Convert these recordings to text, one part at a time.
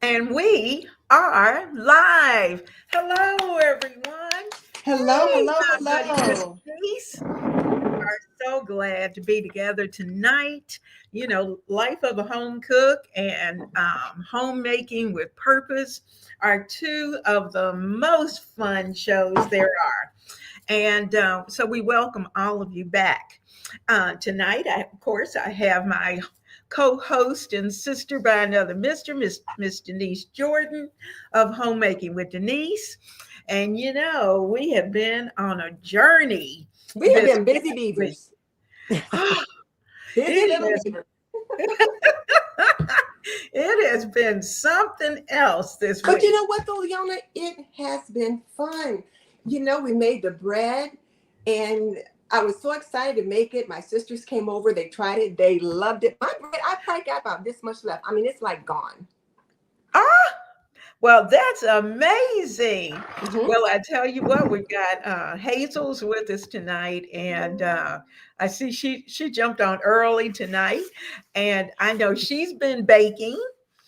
And we are live. Hello, everyone. Hello, Hey, hello, my buddy, Miss hello. Denise. So glad to be together tonight. You know, life of a home cook and homemaking with purpose are two of the most fun shows there are. And so we welcome all of you back. Tonight, of course, I have my co-host and sister by another Miss Denise Jordan of Homemaking with Denise. And you know, we have been on a journey We have this been busy week. beavers. Busy it little has beavers. it has been something else this But you week. know what, though, Leona? It has been fun. We made the bread, and I was so excited to make it. My sisters came over. They tried it. They loved it. My bread, I probably got about this much left. I mean, it's like gone. Ah, well, that's amazing. Hmm. Well, I tell you what, we've got Hazel's with us tonight, and I see she jumped on early tonight, and I know she's been baking.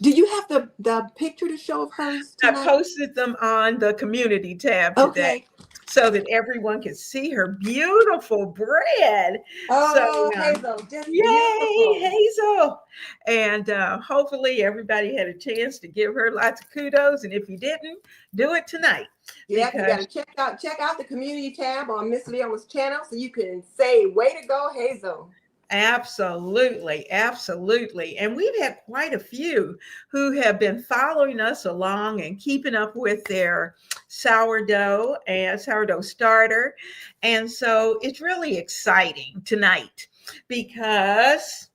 Do you have the picture to show of hers I tonight? posted them on the community tab today Okay. so that everyone can see her beautiful bread. So, Oh, Hazel, just yay, beautiful. Hazel. And hopefully, everybody had a chance to give her lots of kudos. And if you didn't, do it tonight Yeah, you got because to check out the community tab on Miss Leona's channel so you can say, "Way to go, Hazel." absolutely, absolutely. And we've had quite a few who have been following us along and keeping up with their sourdough and sourdough starter. And so it's really exciting tonight because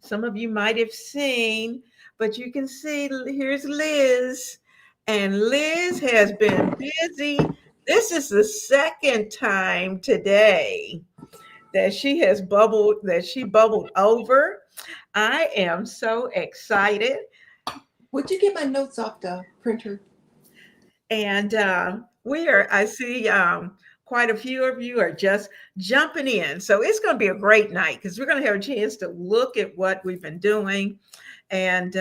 some of you might have seen, but you can see here's Liz. And Liz has been busy. This is the second time today that she bubbled over. I am so excited. Would you get my notes off the printer? And I see quite a few of you are just jumping in. So it's going to be a great night because we're going to have a chance to look at what we've been doing and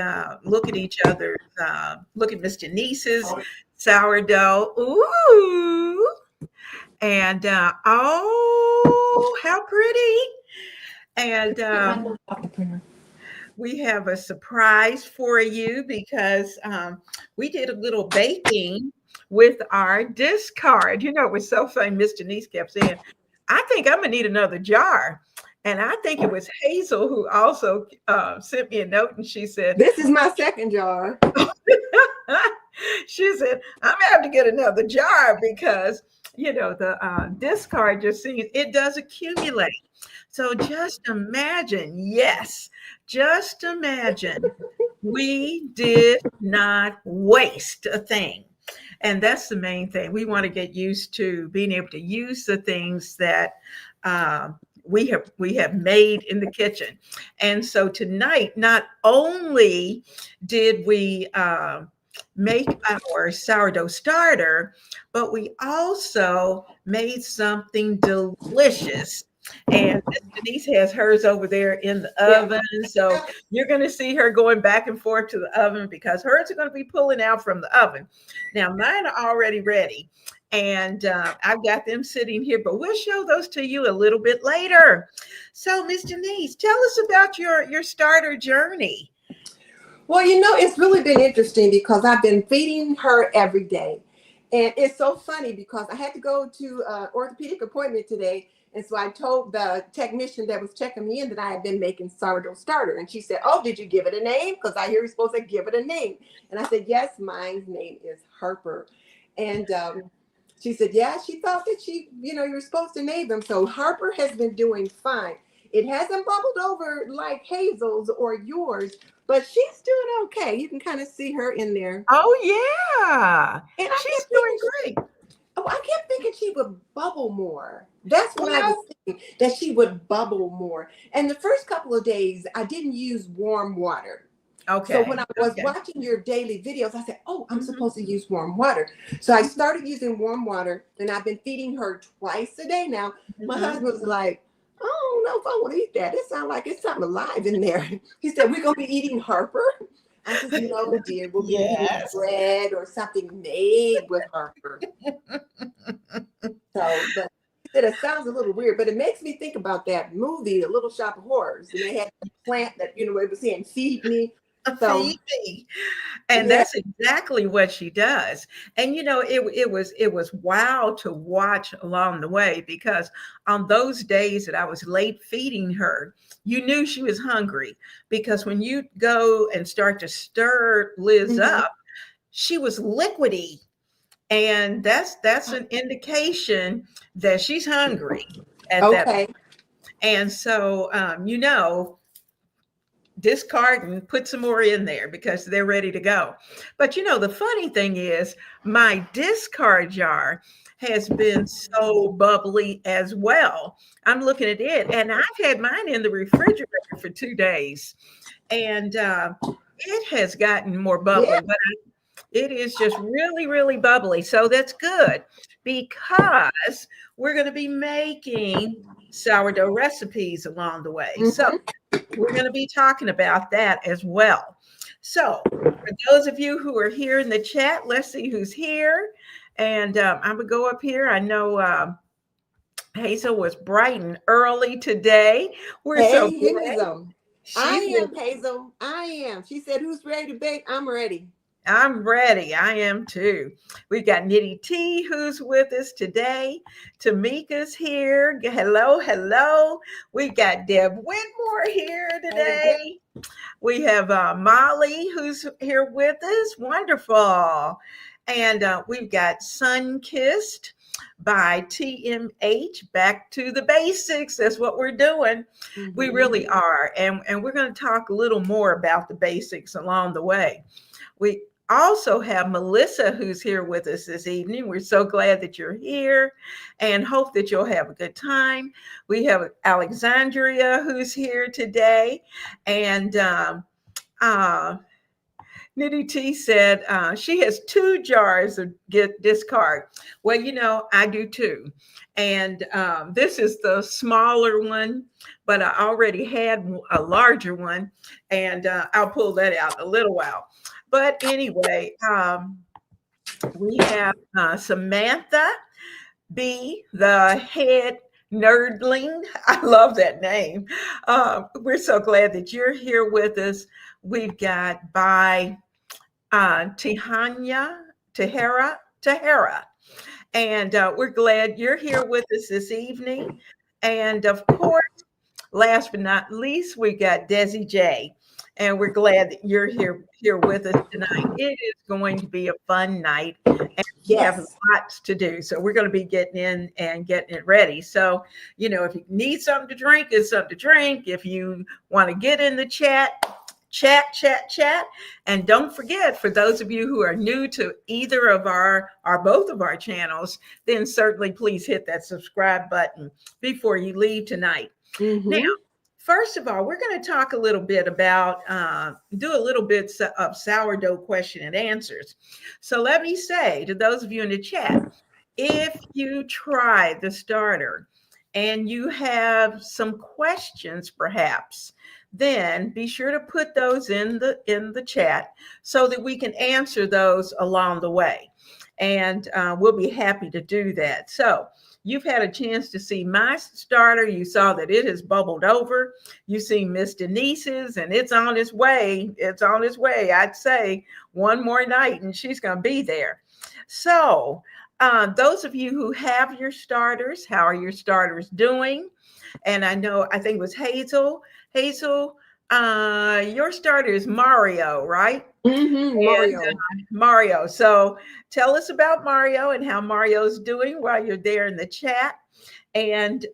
look at each other's, look at Miss Denise's sourdough. Ooh. And oh, how pretty. And Get my notes off the printer. we have a surprise for you because we did a little baking with our discard. You know, it was so funny. Miss Denise kept saying, I think I'm going to need another jar. And I think it was Hazel who also sent me a note and she said, This is my second jar. she said, I'm gonna have to get another jar because you know the discard just seems it does accumulate. So just imagine, yes, just imagine we did not waste a thing. And that's the main thing. We want to get used to being able to use the things that uh, we have made in the kitchen. And so tonight, not only did we make our sourdough starter, but we also made something delicious. And Miss Denise has hers over there in the Yeah. oven. So you're going to see her going back and forth to the oven because hers are going to be pulling out from the oven. Now, mine are already ready. And I've got them sitting here, but we'll show those to you a little bit later. So, Miss Denise, tell us about your starter journey. Well, it's really been interesting because I've been feeding her every day. And it's so funny because I had to go to an orthopedic appointment today. And so I told the technician that was checking me in that I had been making sourdough starter. And she said, "Oh, did you give it a name? Because I hear you're supposed to give it a name." And I said, "Yes, my name is Harper." And she said, "Yeah, she thought that you were supposed to name them." So Harper has been doing fine. It hasn't bubbled over like Hazel's or yours, but she's doing okay. You can kind of see her in there. Oh, yeah. And I She's kept thinking, doing great. she would bubble more. That's what I was Well, thinking, that she would bubble more. And the first couple of days, I didn't use warm water. So when okay. I was Okay. watching your daily videos, I said, "Oh, I'm Mhm, supposed to use warm water." So I mhm, started using warm water, and I've been feeding her twice a day now. My mhm. husband was like, "I don't know if I want to eat that. It sounds like it's something alive in there." He said, "We're going to be eating Harper." I said, no, dear, we'll be eating Yes. bread or something made with her. So, but he said it sounds a little weird, but it makes me think about that movie, The Little Shop of Horrors, and they had the plant that, it was saying, feed me. So, Feed me. And yeah. that's exactly what she does. And it was wow to watch along the way, because on those days that I was late feeding her, you knew she was hungry, because when you go and start to stir Liz Mhm. up, she was liquidy. And that's an indication that she's hungry at that point. Okay. And so discard and put some more in there because they're ready to go. But the funny thing is, my discard jar has been so bubbly as well. I'm looking at it, and I've had mine in the refrigerator for 2 days, and it has gotten more Yeah. bubbly, but it is just really, really bubbly. So that's good, because we're going to be making sourdough recipes along the way. So Hmm. we're going to be talking about that as well. So, for those of you who are here in the chat, let's see who's here. And I'm going to go up here. I know Hazel was bright and early today. We're so Hey, glad Hazel. I she's with am, Hazel. I am. She said, who's ready to bake? I'm ready. I'm ready. I am too. We've got Nitty T who's with us today. Tamika's here. Hello, hello. We've got Deb Whitmore here Hey, Deb. today. We have Molly who's here with us. Wonderful. And we've got Sun Kissed by TMH. Back to the basics. That's what we're doing. We really are. And we're going to talk a little more about the basics along the way. We also have Melissa who's here with us this evening. We're so glad that you're here and hope that you'll have a good time. We have Alexandria who's here today. And Nitty T said she has 2 jars of discard. Well, I do too. And this is the smaller one, but I already had a larger one, and I'll pull that out in a little while. But anyway, we have Samantha B, the head nerdling. I love that name. We're so glad that you're here with us. We've got by Tahara. And we're glad you're here with us this evening. And of course, last but not least, we got Desi J. And we're glad that you're here with us tonight. It is going to be a fun night, and we have lots to do. So we're going to be getting in and getting it ready. So, if you need something to drink, it's something to drink. If you want to get in the chat. And don't forget, for those of you who are new to either of our or both of our channels, then certainly please hit that subscribe button before you leave tonight. Now, first of all, we're going to talk a little bit about, do a little bit of sourdough question and answers. So let me say to those of you in the chat, if you try the starter and you have some questions perhaps, then be sure to put those in the chat so that we can answer those along the way. And we'll be happy to do that. So you've had a chance to see my starter. You saw that it has bubbled over. You've seen Miss Denise's, and it's on its way. It's on its way. I'd say one more night and she's going to be there. So those of you who have your starters, how are your starters doing? And I think it was Hazel. Hazel, your starter is Mario, right? Mario. And, Mario. So tell us about Mario and how Mario's doing while you're there in the chat. And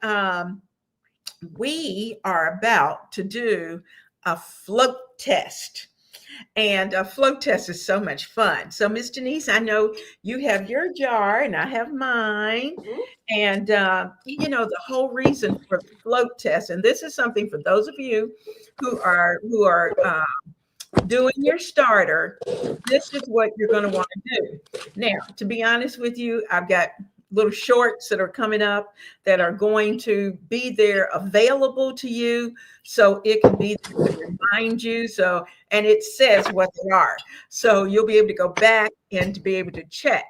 we are about to do a float test. And a float test is so much fun. So, Miss Denise, I know you have your jar and I have mine. And, the whole reason for the float test, and this is something for those of you who are doing your starter, this is what you're going to want to do. Now, to be honest with you, I've got little shorts that are coming up that are going to be there available to you. So it can be there to remind you. So, and it says what they are. So you'll be able to go back and to be able to check.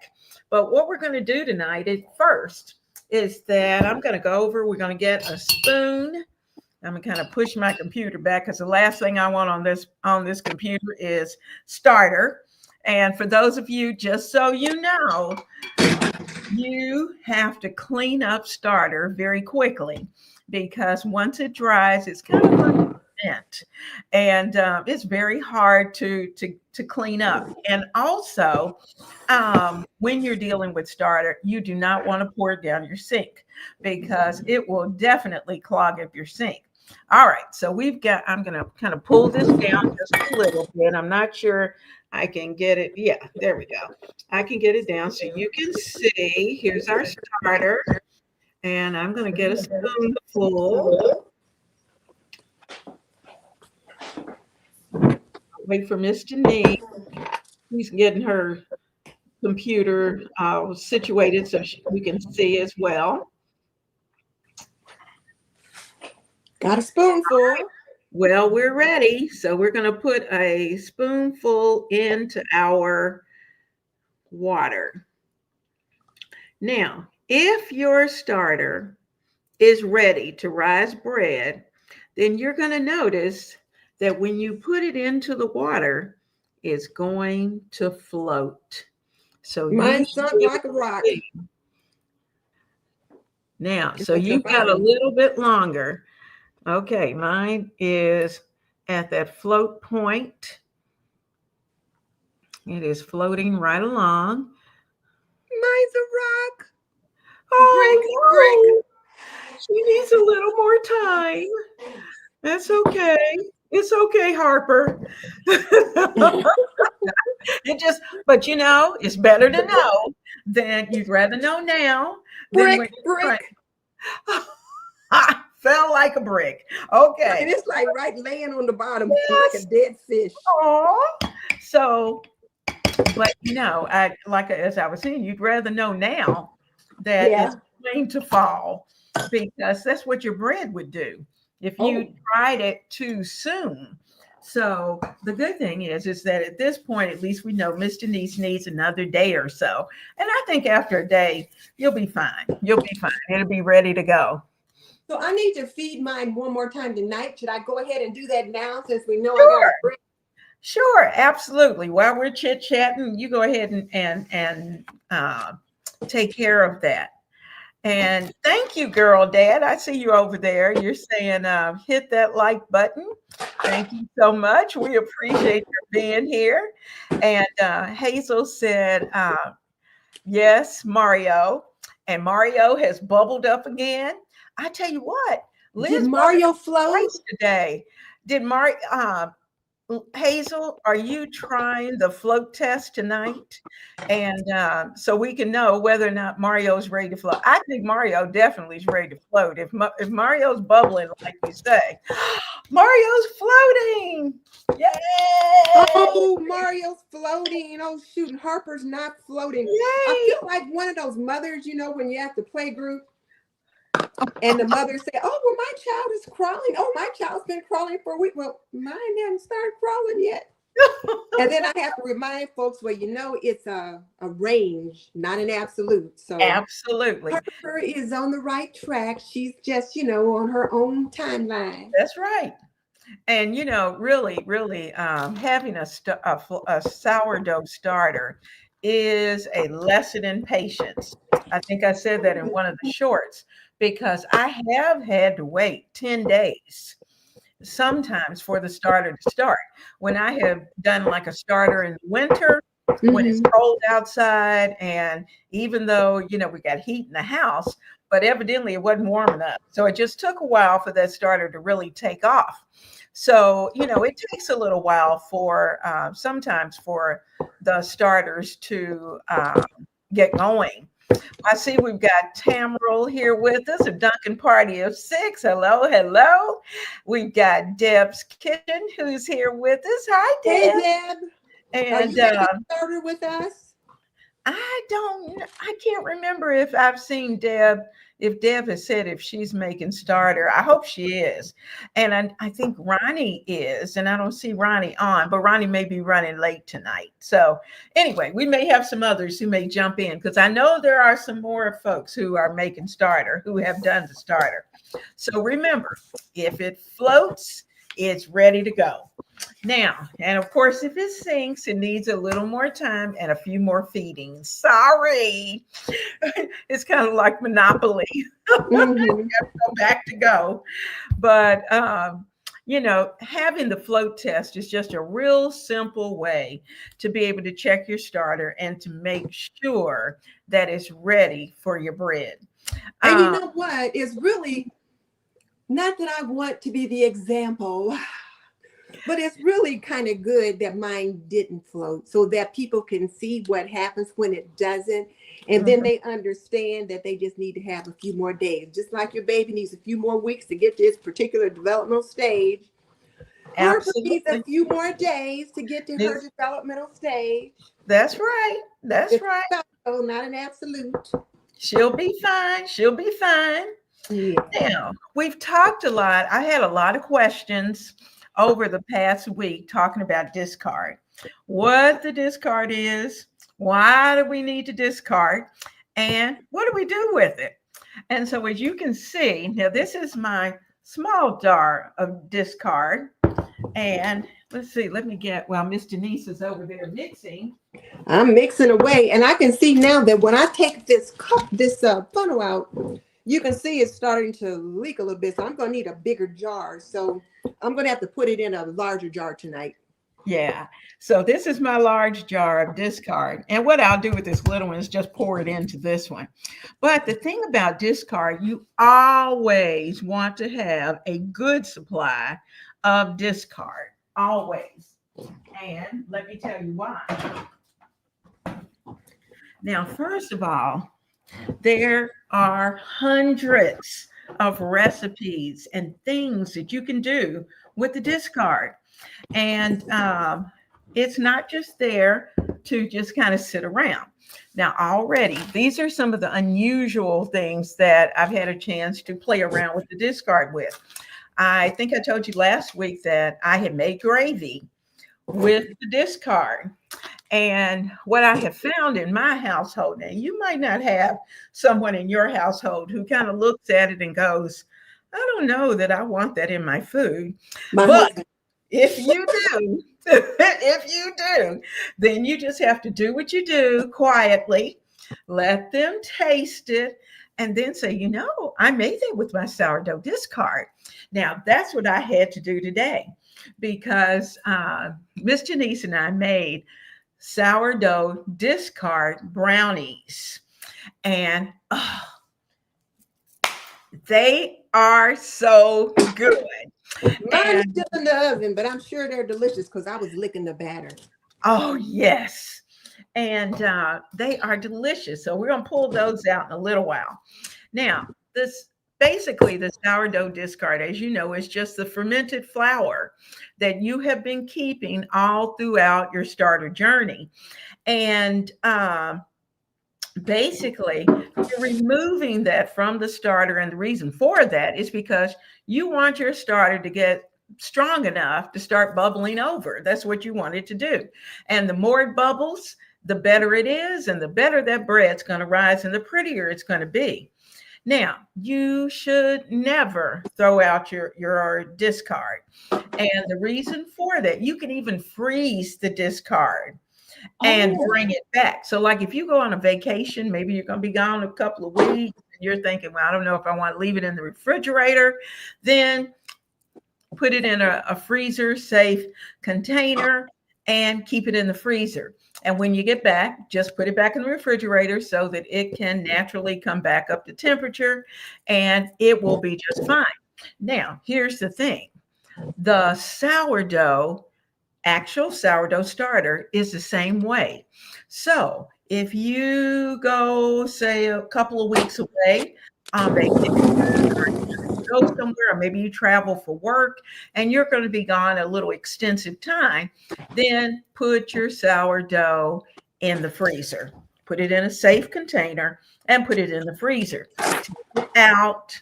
But what we're going to do tonight is first is that I'm going to go over, we're going to get a spoon. I'm gonna kind of push my computer back because the last thing I want on this computer is starter. And for those of you, just so you know, you have to clean up starter very quickly because once it dries, it's kind of like cement, and it's very hard to clean up. And also, when you're dealing with starter, you do not want to pour it down your sink because it will definitely clog up your sink. All right, so I'm going to kind of pull this down just a little bit. I'm not sure I can get it. Yeah, there we go. I can get it down so you can see. Here's our starter. And I'm going to get a spoonful. Wait for Miss Denise. She's getting her computer situated so we can see as well. Got a spoonful. Well, we're ready. So we're going to put a spoonful into our water. Now, if your starter is ready to rise bread, then you're going to notice that when you put it into the water, it's going to float. So mine sunk like a rock. Now, so you've got a little bit longer. Okay, mine is at that float point. It is floating right along. Mine's a rock. Oh, no. She needs a little more time. That's okay. It's okay, Harper. But you know, it's better to know than you'd rather know now. Brick. I fell like a brick. Okay. And it's like right laying on the bottom like a dead fish. Oh, so, but you know, as I was saying, you'd rather know now that it's going to fall because that's what your bread would do if you tried it too soon. So the good thing is that at this point, at least we know Miss Denise needs another day or so. And I think after a day, you'll be fine. You'll be fine. It'll be ready to go. So I need to feed mine one more time tonight. Should I go ahead and do that now since we know I got a break? Sure, absolutely. While we're chit-chatting, you go ahead and take care of that. And thank you, girl, Dad. I see you over there. You're saying hit that like button. Thank you so much. We appreciate you being here. And Hazel said, yes, Mario. And Mario has bubbled up again. I tell you what, Liz, did Mario float today? Did Mario? Hazel, are you trying the float test tonight? And so we can know whether or not Mario's ready to float. I think Mario definitely is ready to float. If Mario's bubbling, like you say, Mario's floating. Yay! Oh, Mario's floating. Oh, shoot. Harper's not floating. Yay! I feel like one of those mothers, you know, when you have to play group. And the mother said, oh, well, my child is crawling. Oh, my child's been crawling for a week. Well, mine hasn't started crawling yet. And then I have to remind folks, well, you know, it's a range, not an absolute. So absolutely. Harper is on the right track. She's just, you know, on her own timeline. That's right. And, you know, really, really having a sourdough starter is a lesson in patience. I think I said that in one of the shorts because I have had to wait 10 days sometimes for the starter to start. When I have done like a starter in the winter, when it's cold outside, and even though, you know, we got heat in the house, but evidently it wasn't warm enough. So it just took a while for that starter to really take off. So, you know, it takes a little while for sometimes for the starters to get going. I see we've got Tamriel here with us, a Duncan party of 6. Hello, hello. We've got Deb's Kitchen who's here with us. Hi, Deb. Hey, Deb. And are you starter with us? I can't remember if I've seen Deb, if Deb has said if she's making starter. I hope she is. And I think Ronnie is, and I don't see Ronnie on, but Ronnie may be running late tonight. So anyway, we may have some others who may jump in because I know there are some more folks who are making starter, who have done the starter. So remember, if it floats, it's ready to go. Now, and of course, if it sinks, it needs a little more time and a few more feedings. Sorry. It's kind of like Monopoly. Mhm. Go back to go. But, having the float test is just a real simple way to be able to check your starter and to make sure that it's ready for your bread. And you Uh, know what? It's really not that I want to be the example, but it's really kind of good that mine didn't float so that people can see what happens when it doesn't. And then mhm. they understand that they just need to have a few more days. Just like your baby needs a few more weeks to get to its particular developmental stage. Harper needs a Absolutely. few more days to get to her developmental stage. That's right. That's It's right. so not an absolute. She'll be fine. She'll be fine. Yeah. Now, we've talked a lot. I had a lot of questions over the past week talking about discard, what the discard is, why do we need to discard, and what do we do with it? And so, as you can see, now this is my small jar of discard. And let's see, let me get, well, Miss Denise is over there mixing. I'm mixing away, and I can see now that when I take this cup, this funnel out, you can see it's starting to leak a little bit. So I'm going to need a bigger jar. So I'm going to have to put it in a larger jar tonight. Yeah. So this is my large jar of discard. And what I'll do with this little one is just pour it into this one. But the thing about discard, you always want to have a good supply of discard. Always. And let me tell you why. Now, first of all, there are hundreds of recipes and things that you can do with the discard. And it's not just there to just kind of sit around. Now, already, these are some of the unusual things that I've had a chance to play around with the discard with. I think I told you last week that I had made gravy with the discard. And what I have found in my household, now you might not have someone in your household who kind of looks at it and goes, I don't know that I want that in my food. My But husband. if you do, if you do, then you just have to do what you do quietly, let them taste it, and then say, I made that with my sourdough discard. Now, that's what I had to do today because Miss Denise and I made sourdough discard brownies. And they are so good. Mine's And still in the oven, but I'm sure they're delicious because I was licking the batter. oh, yes. And they are delicious. So we're going to pull those out in a little while. Now, this basically the sourdough discard, as you know, is just the fermented flour that you have been keeping all throughout your starter journey. And basically, you're removing that from the starter. And the reason for that is because you want your starter to get strong enough to start bubbling over. That's what you want it to do. And the more it bubbles, the better it is, and the better that bread's going to rise and the prettier it's going to be. Now, you should never throw out your discard. And the reason for that, you can even freeze the discard and Oh, bring it back. So, like if you go on a vacation, maybe you're going to be gone a couple of weeks, and you're thinking, well, I don't know if I want to leave it in the refrigerator, then put it in a freezer safe container and keep it in the freezer. And when you get back, just put it back in the refrigerator so that it can naturally come back up to temperature and it will be just fine. Now, here's the thing. The actual sourdough starter is the same way. So if you go, say, a couple of weeks away on vacation, go somewhere, or maybe you travel for work and you're going to be gone a little extensive time, then put your sourdough in the freezer. put it in a safe container, and put it in the freezer. Take it out,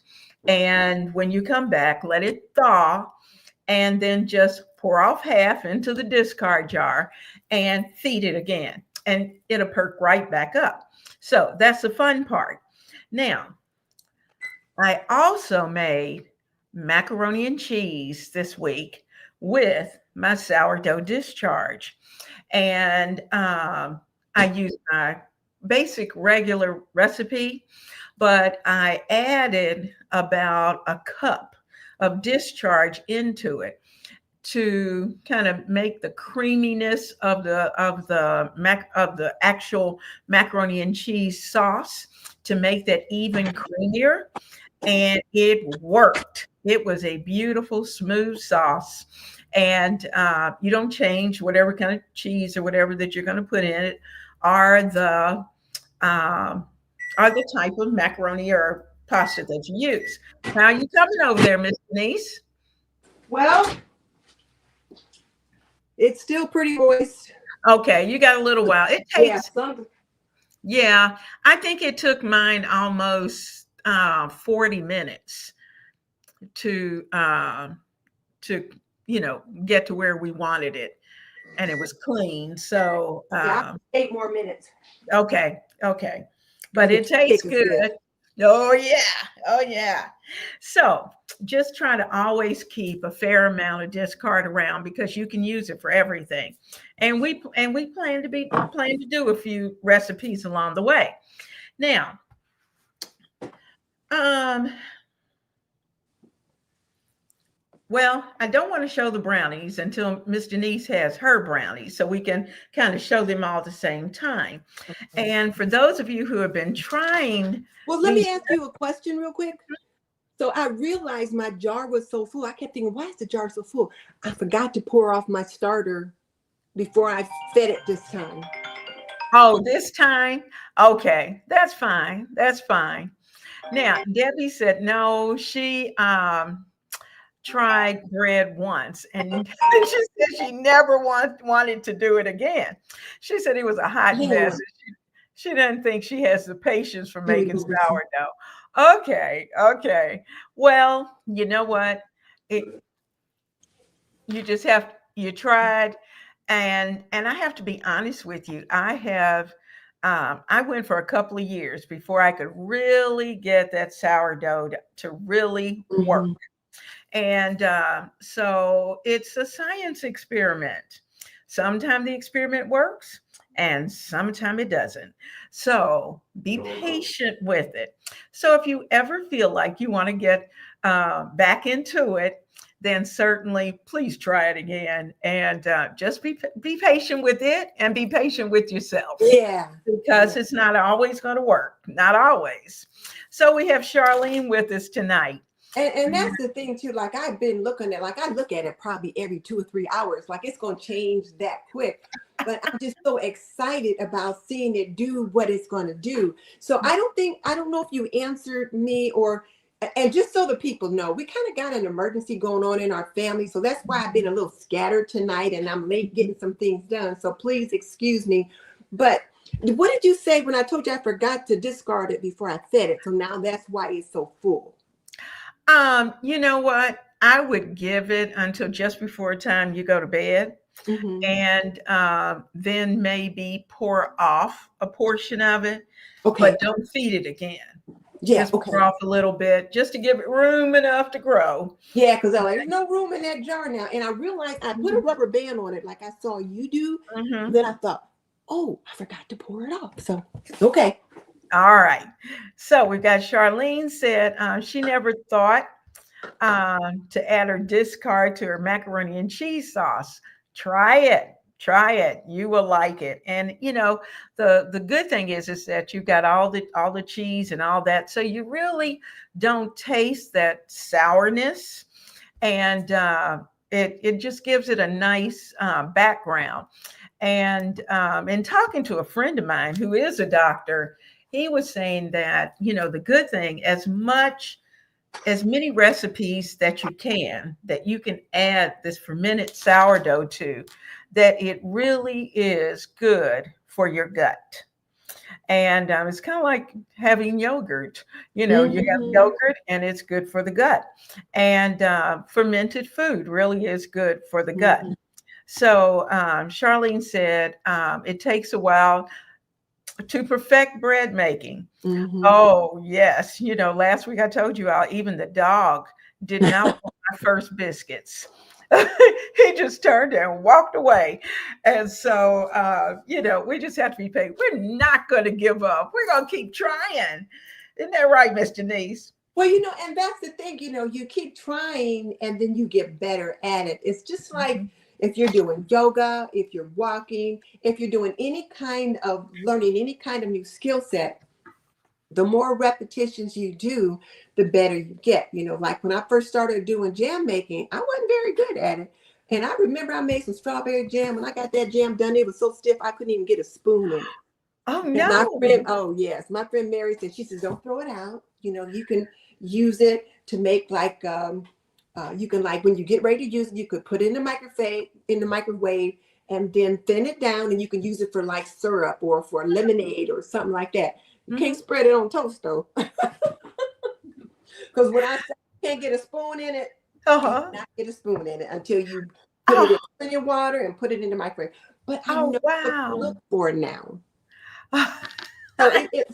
and when you come back, let it thaw, and then just pour off half into the discard jar and feed it again, and it'll perk right back up. So that's the fun part. Now, I also made macaroni and cheese this week with my sourdough discharge. And I used my basic regular recipe, but I added about a cup of discharge into it to kind of make the creaminess of the actual macaroni and cheese sauce, to make that even creamier, and it worked. It was a beautiful, smooth sauce. And you don't change whatever kind of cheese or whatever that you're going to put in it, are the type of macaroni or pasta that you use. How are you coming over there, Miss Denise? Well, it's still pretty moist. Okay, you got a little while. It takes, Yeah, yeah, I think it took mine almost 40 minutes to get to where we wanted it, and it was clean. So yeah, 8 more minutes. okay, but it tastes good. Oh yeah, oh yeah. So just try to always keep a fair amount of discard around, because you can use it for everything. And we plan to do a few recipes along the way. Now, well, I don't want to show the brownies until Miss Denise has her brownies, so we can kind of show them all at the same time. Okay. And for those of you who have been trying, Well, let me ask you a question real quick. So I realized my jar was so full. I kept thinking, why is the jar so full? I forgot to pour off my starter before I fed it this time. oh, this time? Okay, that's fine. That's fine. Now, Debbie said no, she tried bread once, and she said she never wanted to do it again. She said it was a hot mess. Yeah. She doesn't think she has the patience for Here we making go, Richie. sourdough. Okay. Well, you know what? You tried, and I have to be honest with you. I went for a couple of years before I could really get that sourdough to really work. Mhm. And so it's a science experiment. Sometimes the experiment works, and sometimes it doesn't. So be patient with it. So if you ever feel like you want to get back into it, then certainly please try it again, and just be patient with it, and be patient with yourself, Yeah. because it's not always going to work. Not always. So we have Charlene with us tonight. And that's the thing too. Like I've been looking at, like I look at it probably every 2 or 3 hours. Like it's gonna change that quick. But I'm just so excited about seeing it do what it's gonna do. So I don't know if you answered me, or and just so the people know, we kind of got an emergency going on in our family. So that's why I've been a little scattered tonight, and I'm late getting some things done. So please excuse me. But what did you say when I told you I forgot to discard it before I fed it? So now that's why it's so full. You know what? I would give it until just before time you go to bed, Mm-hmm. and then maybe pour off a portion of it, Okay. but don't feed it again. Yeah. Just Okay. pour off a little bit, just to give it room enough to grow. Yeah, because there's no room in that jar now. And I realized I put a rubber band on it like I saw you do. Mhm. Then I thought, oh, I forgot to pour it off. So, okay. All right. So we've got Charlene said she never thought to add her discard to her macaroni and cheese sauce. Try it. Try it. You will like it. And the good thing is that you've got all the cheese and all that, so you really don't taste that sourness, and it just gives it a nice background. And in talking to a friend of mine who is a doctor, he was saying that the good thing, as many recipes that you can add this fermented sourdough to, that it really is good for your gut. And it's kind of like having yogurt. You know, you have Mm-hmm. yogurt and it's good for the gut. And fermented food really is good for the gut. Mm-hmm. So Charlene said it takes a while to perfect bread making. Mm-hmm. Oh, yes. You know, last week I told you all, even the dog did not want my first biscuits. He just turned and walked away. And so, you know, we just have to be patient. We're not going to give up. We're going to keep trying. Isn't that right, Miss Denise? Well, and that's the thing, you keep trying and then you get better at it. It's just like Mhm. if you're doing yoga, if you're walking, if you're doing any kind of learning, any kind of new skill set, the more repetitions you do, the better you get. Like when I first started doing jam making, I wasn't very good at it. And I remember I made some strawberry jam. When I got that jam done, it was so stiff I couldn't even get a spoon in it. Oh, And my friend, no. oh yes, my friend Mary said, she says, don't throw it out. You can use it to make like you can, like, when you get ready to use it, you could put it in the microwave and then thin it down, and you can use it for like syrup or for lemonade or something like that. You can't Mhm. spread it on toast though. Because when I say you can't get a spoon in it, you Uh-huh. cannot get a spoon in it until you put it Oh, in your water and put it in the microwave. But I oh, know what to wow. look for now.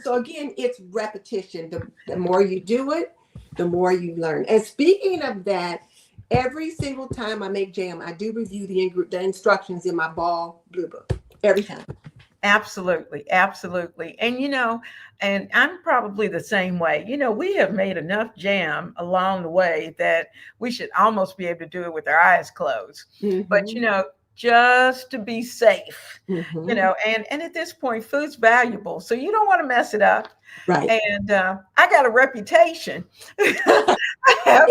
So again, it's repetition. The more you do it, the more you learn. And speaking of that, every single time I make jam, I do review the instructions in my ball blue book every time. Absolutely, absolutely. And and I'm probably the same way. You know, we have made enough jam along the way that we should almost be able to do it with our eyes closed. But Mm-hmm. just to be safe, Mm-hmm. and at this point, food's valuable, so you don't want to mess it up. Right. And I got a reputation. I have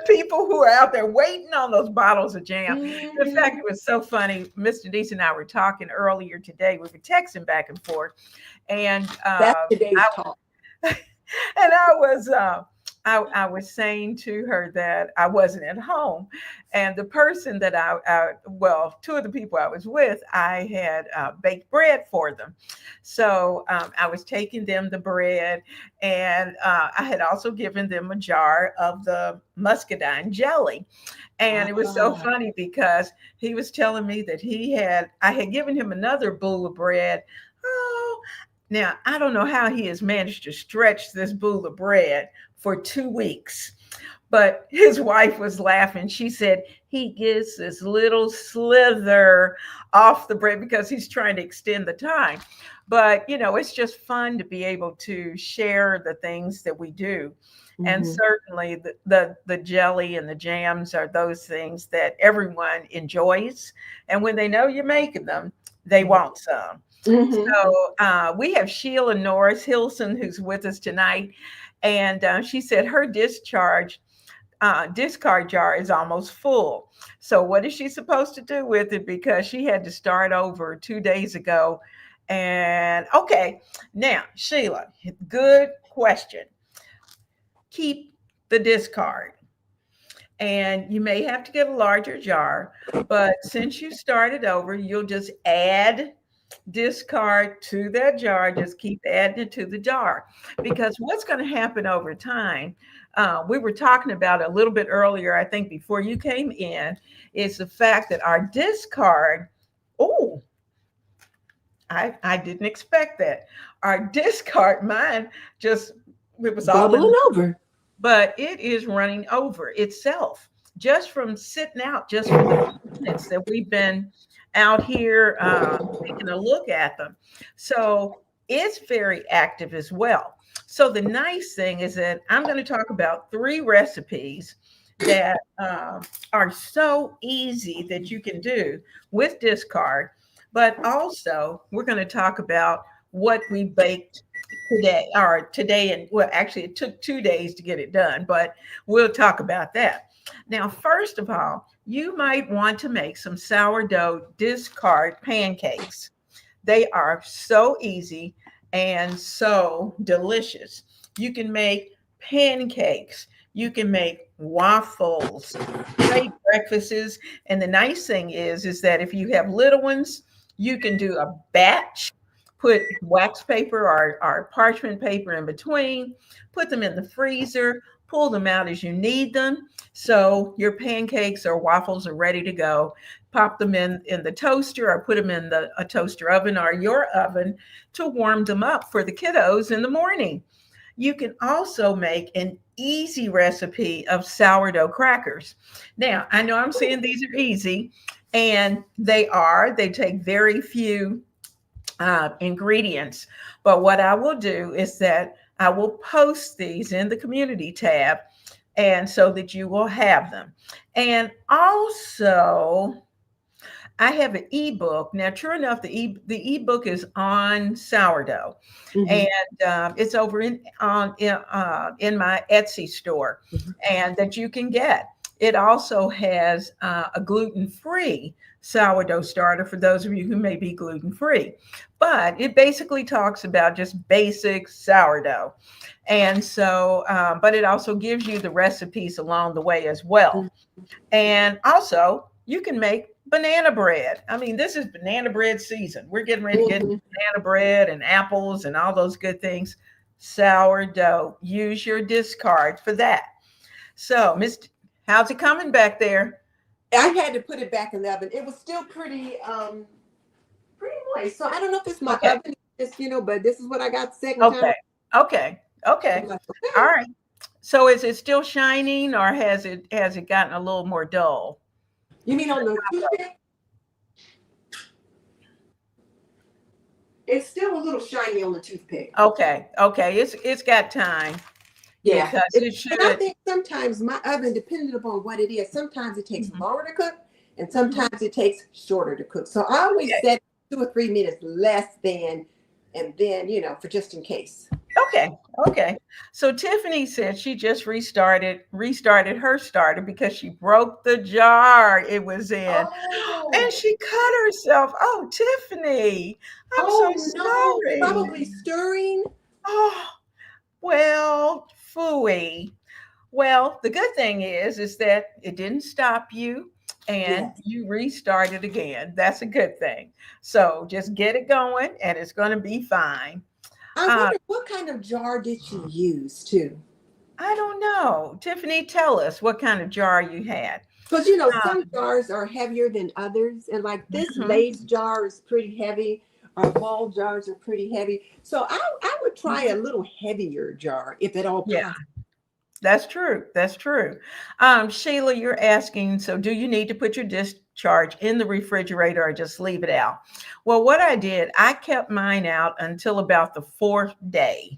people who are out there waiting on those bottles of jam. In fact, Mm-hmm. it was so funny. Mr. Denise and I were talking earlier today. We were texting back and forth, and That's today's talk. and I was saying to her that I wasn't at home, and the person that well, two of the people I was with, I had baked bread for them, so I was taking them the bread, and I had also given them a jar of the muscadine jelly, and it was so Ah. funny because he was telling me that I had given him another bowl of bread. Oh, now, I don't know how he has managed to stretch this bowl of bread for 2 weeks, but his wife was laughing. She said he gets this little slither off the bread because he's trying to extend the time. But, it's just fun to be able to share the things that we do. And Mm-hmm. certainly the jelly and the jams are those things that everyone enjoys. And when they know you're making them, they want some. Mm-hmm. So we have Sheila Norris Hilson who's with us tonight, and she said her discard jar is almost full. So what is she supposed to do with it? Because she had to start over 2 days ago. And okay, now Sheila, good question. Keep the discard. And you may have to get a larger jar, but since you started over, you'll just add discard to that jar. Just keep adding it to the jar, because what's going to happen over time, we were talking about a little bit earlier, I think before you came in, is the fact that our discard, oh, I didn't expect that. Our discard, mine just, it was all in, Bubbling over. but it is running over itself just from sitting out just for the few minutes that we've been out here taking a look at them. So it's very active as well. So the nice thing is that I'm going to talk about 3 recipes that are so easy that you can do with discard, but also we're going to talk about what we baked today, and well, actually it took 2 days to get it done, but we'll talk about that. Now, first of all, you might want to make some sourdough discard pancakes. They are so easy and so delicious. You can make pancakes, you can make waffles, great breakfasts. And the nice thing is that if you have little ones, you can do a batch Put wax paper or parchment paper in between, put them in the freezer, pull them out as you need them. So your pancakes or waffles are ready to go. Pop them in the toaster or put them in a toaster oven or your oven to warm them up for the kiddos in the morning. You can also make an easy recipe of sourdough crackers. Now, I know I'm saying these are easy, and they are. They take very few ingredients. But what I will do is that I will post these in the community tab, and so that you will have them. And also, I have an ebook. Now, true enough, the ebook is on sourdough, Mhm. and it's over in my Etsy store, Mhm. and that you can get. It also has a gluten-free sourdough starter for those of you who may be gluten-free. But it basically talks about just basic sourdough, and so, but it also gives you the recipes along the way as well. And also, you can make banana bread. I mean, this is banana bread season. We're getting ready to get Mhm. banana bread and apples and all those good things. Sourdough. Use your discard for that. So, Mr. How's it coming back there? I had to put it back in the oven. It was still pretty moist. So I don't know if it's my Okay. oven, just but this is what I got the second time. Okay. Okay. I'm Okay. like, All okay. right. So is it still shining or has it gotten a little more dull? You mean on the toothpick? It's still a little shiny on the toothpick. Okay. Okay. It's got time Yeah. because it And I should. think sometimes my oven, depending upon what it is, sometimes it takes Mhm, longer to cook and mhm. sometimes it takes shorter to cook. So I always Okay. set 2 or 3 minutes less than, and then, for just in case. Okay. Okay. So Tiffany said she just restarted her starter because she broke the jar it was in. And Oh, she cut herself. Oh, Tiffany, I'm so oh no, sorry. probably stirring. Oh, well, phooey. Well, the good thing is that it didn't stop you and Yes. you restarted again. That's a good thing. So just get it going and it's going to be fine. I Uh, wonder what kind of jar did she use too? I don't know. Tiffany, tell us what kind of jar you had. Because some Um, jars are heavier than others, and like this mhm, Lay's jar is pretty heavy. Our ball jars are pretty heavy, so I would try a mhm. little heavier jar if at all Yeah, possible. that's true. That's true. Sheila, you're asking, so do you need to put your discharge in the refrigerator or just leave it out? Well, what I did, I kept mine out until about the fourth day.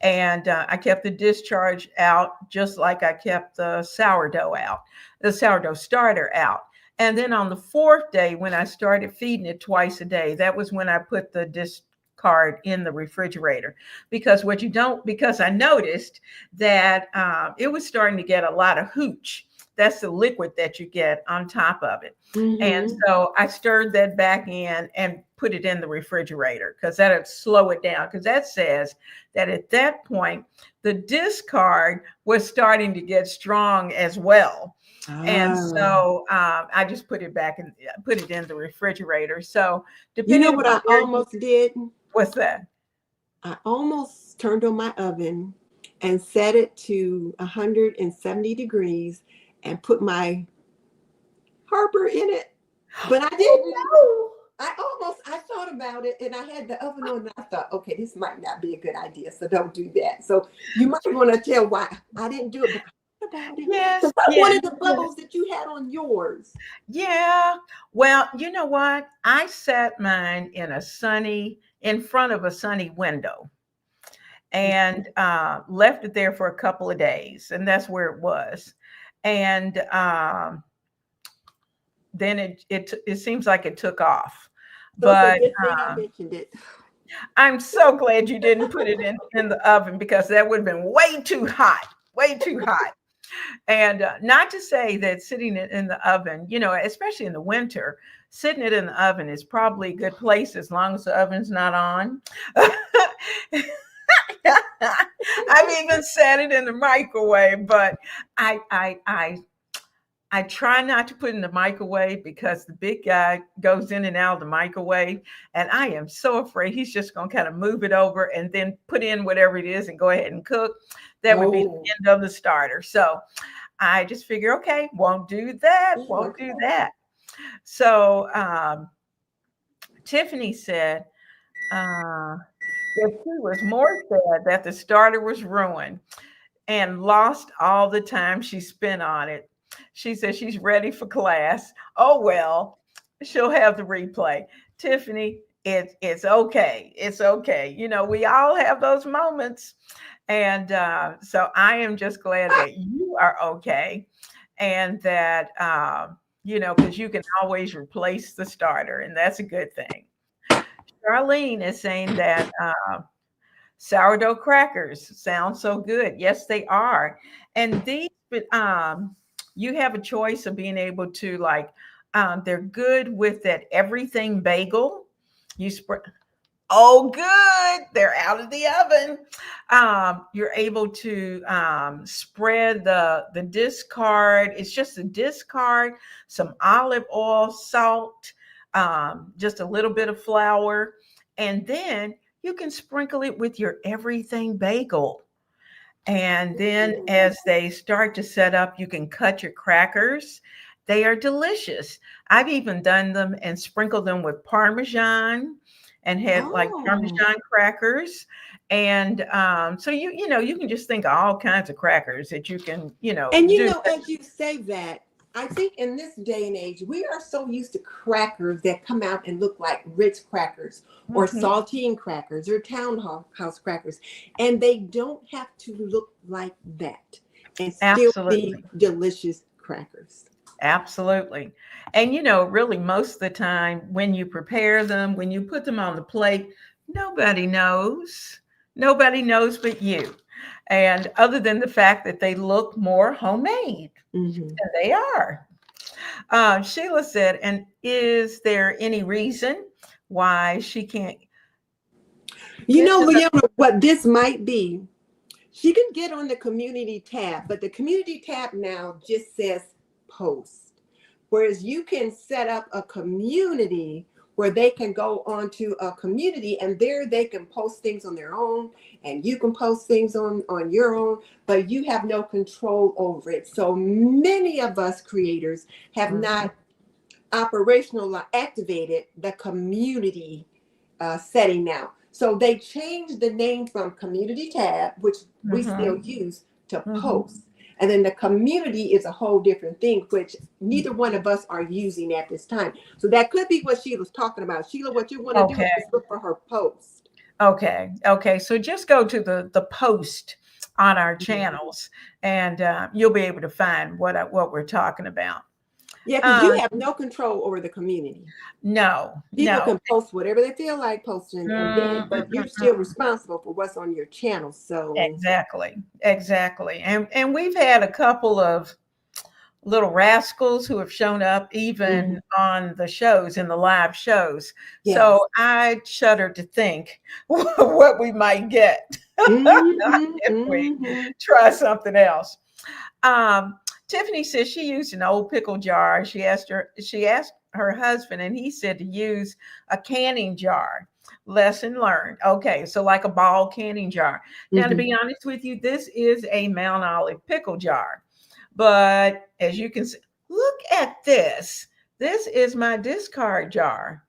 And I kept the discharge out just like I kept the sourdough out, the sourdough starter out. And then on the fourth day, when I started feeding it twice a day, that was when I put the discard in the refrigerator. Because what you don't, because I noticed that it was starting to get a lot of hooch. That's the liquid that you get on top of it. And Mm-hmm. so I stirred that back in and put it in the refrigerator because that'd slow it down. Because that says that at that point, the discard was starting to get strong as well. And Ah. so I just put it back and put it in the refrigerator. So You know depending what upon I where you, almost did? what's that? I almost turned on my oven and set it to 170 degrees and put my Harper in it, but I didn't. Oh I thought about it and I had the oven on and I thought, okay, this might not be a good idea. So don't do that. So you might want to tell why I didn't do it, but I thought about it. no. Yes, Because I yes, wanted the yes. bubbles that you had on yours. Yeah. Well, you know what? I sat mine in front of a sunny window and left it there for a couple of days. And that's where it was. And then it seems like it took off. So it's a But good thing I mentioned it. I'm so glad you didn't put it in the oven because that would have been way too hot. And not to say that sitting it in the oven, especially in the winter, sitting it in the oven is probably a good place as long as the oven's not on. I've even set it in the microwave, but I I try not to put in the microwave because the big guy goes in and out of the microwave. And I am so afraid he's just going to kind of move it over and then put in whatever it is and go ahead and cook. That would be the Oh, end of the starter. So I just figure, okay, won't do that, won't do okay. that. So Tiffany said that she was more sad that the starter was ruined and lost all the time she spent on it. She says she's ready for class. Oh well, she'll have the replay. Tiffany, it's okay. It's okay. You know, we all have those moments. And so I am just glad that you are okay and that, because you can always replace the starter, and that's a good thing. Charlene is saying that sourdough crackers sound so good. Yes, they are. And these, you have a choice of being able to like, they're good with that everything bagel. You spread. Oh, good. They're out of the oven. You're able to spread the discard. It's just a discard, some olive oil, salt, just a little bit of flour, and then you can sprinkle it with your everything bagel. And then as they start to set up, you can cut your crackers. They are delicious. I've even done them and sprinkled them with Parmesan and had like Oh. Parmesan crackers. And so you can just think of all kinds of crackers that you can, And do. as you say that, I think in this day and age, we are so used to crackers that come out and look like Ritz crackers or Mhm. saltine crackers or townhouse crackers. And they don't have to look like that and still be Absolutely. delicious crackers. Absolutely. And really most of the time when you prepare them, when you put them on the plate, nobody knows. Nobody knows but you. And other than the fact that they look more homemade, Mhm. and they are. Sheila said, and is there any reason why she can't You get know, to the Leona, what this might be, she can get on the community tab, but the community tab now just says post. Whereas you can set up a community where they can go onto a community and there they can post things on their own and you can post things on your own, but you have no control over it. So many of us creators have Mhm, not operational activated the community setting now. So they changed the name from community tab, which we still mhm, use, to mhm. post. And then the community is a whole different thing, which neither one of us are using at this time. So that could be what Sheila's talking about. Sheila, what you want to do is Okay. just look for her post. Okay. Okay. So just go to the post on our Mhm. channels, and you'll be able to find what we're talking about. Yeah, because you Uh, have no control over the community. no, People no. can post whatever they feel like posting, and then, Mm, mm, but you're mm, still mm. responsible for what's on your channel. So, Exactly. Exactly. And we've had a couple of little rascals who have shown up even mhm, on the shows in the live shows. yes. So I shudder to think what we might get Hmm, if we hmm. try something else. Um, Tiffany says she used an old pickle jar. She asked her husband, and he said to use a canning jar. Lesson learned. Okay, so like a ball canning jar. Now, to Hmm. be honest with you, this is a Mount Olive pickle jar. But as you can see, look at this. This is my discard jar.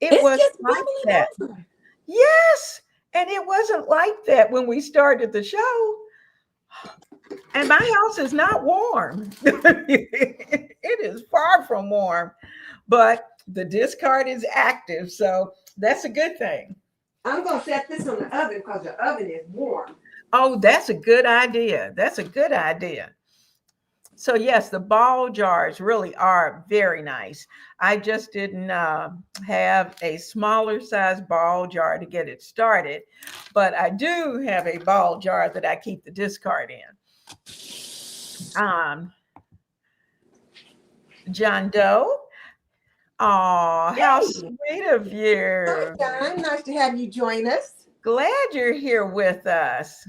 It It's wasn't just like bubbling that. over. Yes. And it wasn't like that when we started the show. And my house is not warm. It is far from warm, but the discard is active. So that's a good thing. I'm gonna set this on the oven because the oven is warm. Oh, that's a good idea. That's a good idea. So yes, the ball jars really are very nice. I just didn't have a smaller size ball jar to get it started, but I do have a ball jar that I keep the discard in. John Doe. Oh, how Hey, sweet of hi, you. John. Nice to have you join us. Glad you're here with us.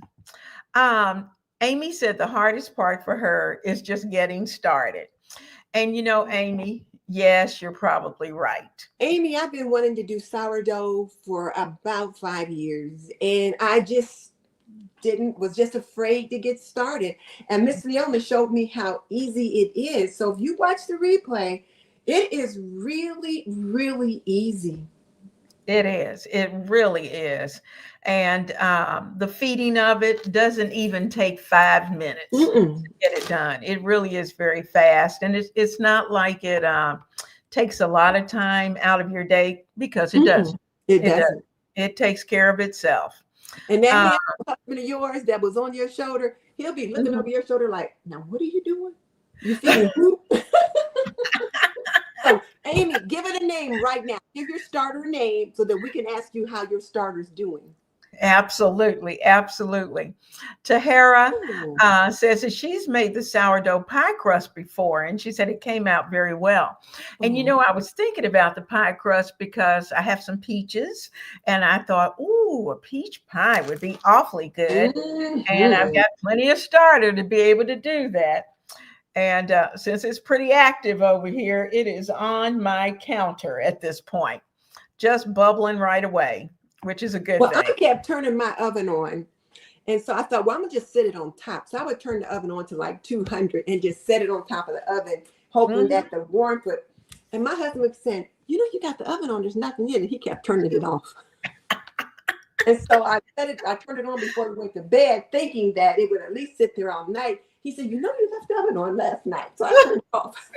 Um, Amy said the hardest part for her is just getting started. And Amy, yes, you're probably right. Amy, I've been wanting to do sourdough for about 5 years, and I just didn't was just afraid to get started. And Miss Leona showed me how easy it is. So if you watch the replay, it is really, really easy. It is. It really is. And the feeding of it doesn't even take 5 minutes Mm-mm. to get it done. It really is very fast. And it's not like it takes a lot of time out of your day, because it Mm-mm. doesn't. It It does. doesn't. It takes care of itself. And that Uh, hand husband of yours that was on your shoulder, he'll be looking over your shoulder like, now what are you doing? You feeding who? So, Amy, give it a name right now. Give your starter a name so that we can ask you how your starter's doing. Absolutely, absolutely. Tahara Ooh. says that she's made the sourdough pie crust before, and she said it came out very well. And Oh. I was thinking about the pie crust because I have some peaches, and I thought, ooh, a peach pie would be awfully good. And I've Mhm. got plenty of starter to be able to do that. And since it's pretty active over here, it is on my counter at this point, just bubbling right away, which is a good Well, thing. I kept turning my oven on. And so I thought, well, I'm going to just set it on top. So I would turn the oven on to like 200 and just set it on top of the oven, hoping Mhm. that the warmth would. And my husband was saying, you got the oven on, there's nothing in it. He kept turning it off. And so I turned it on before we went to bed, thinking that it would at least sit there all night. He said, you left the oven on last night. So I turned it off.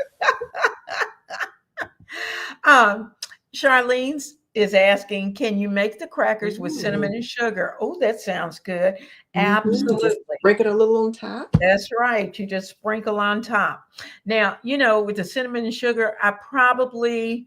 Um, Charlene is asking, can you make the crackers with cinnamon Ooh. and sugar? Oh, that sounds good. Just Absolutely. sprinkle it a little on top. That's right. You just sprinkle on top. Now, with the cinnamon and sugar, I probably,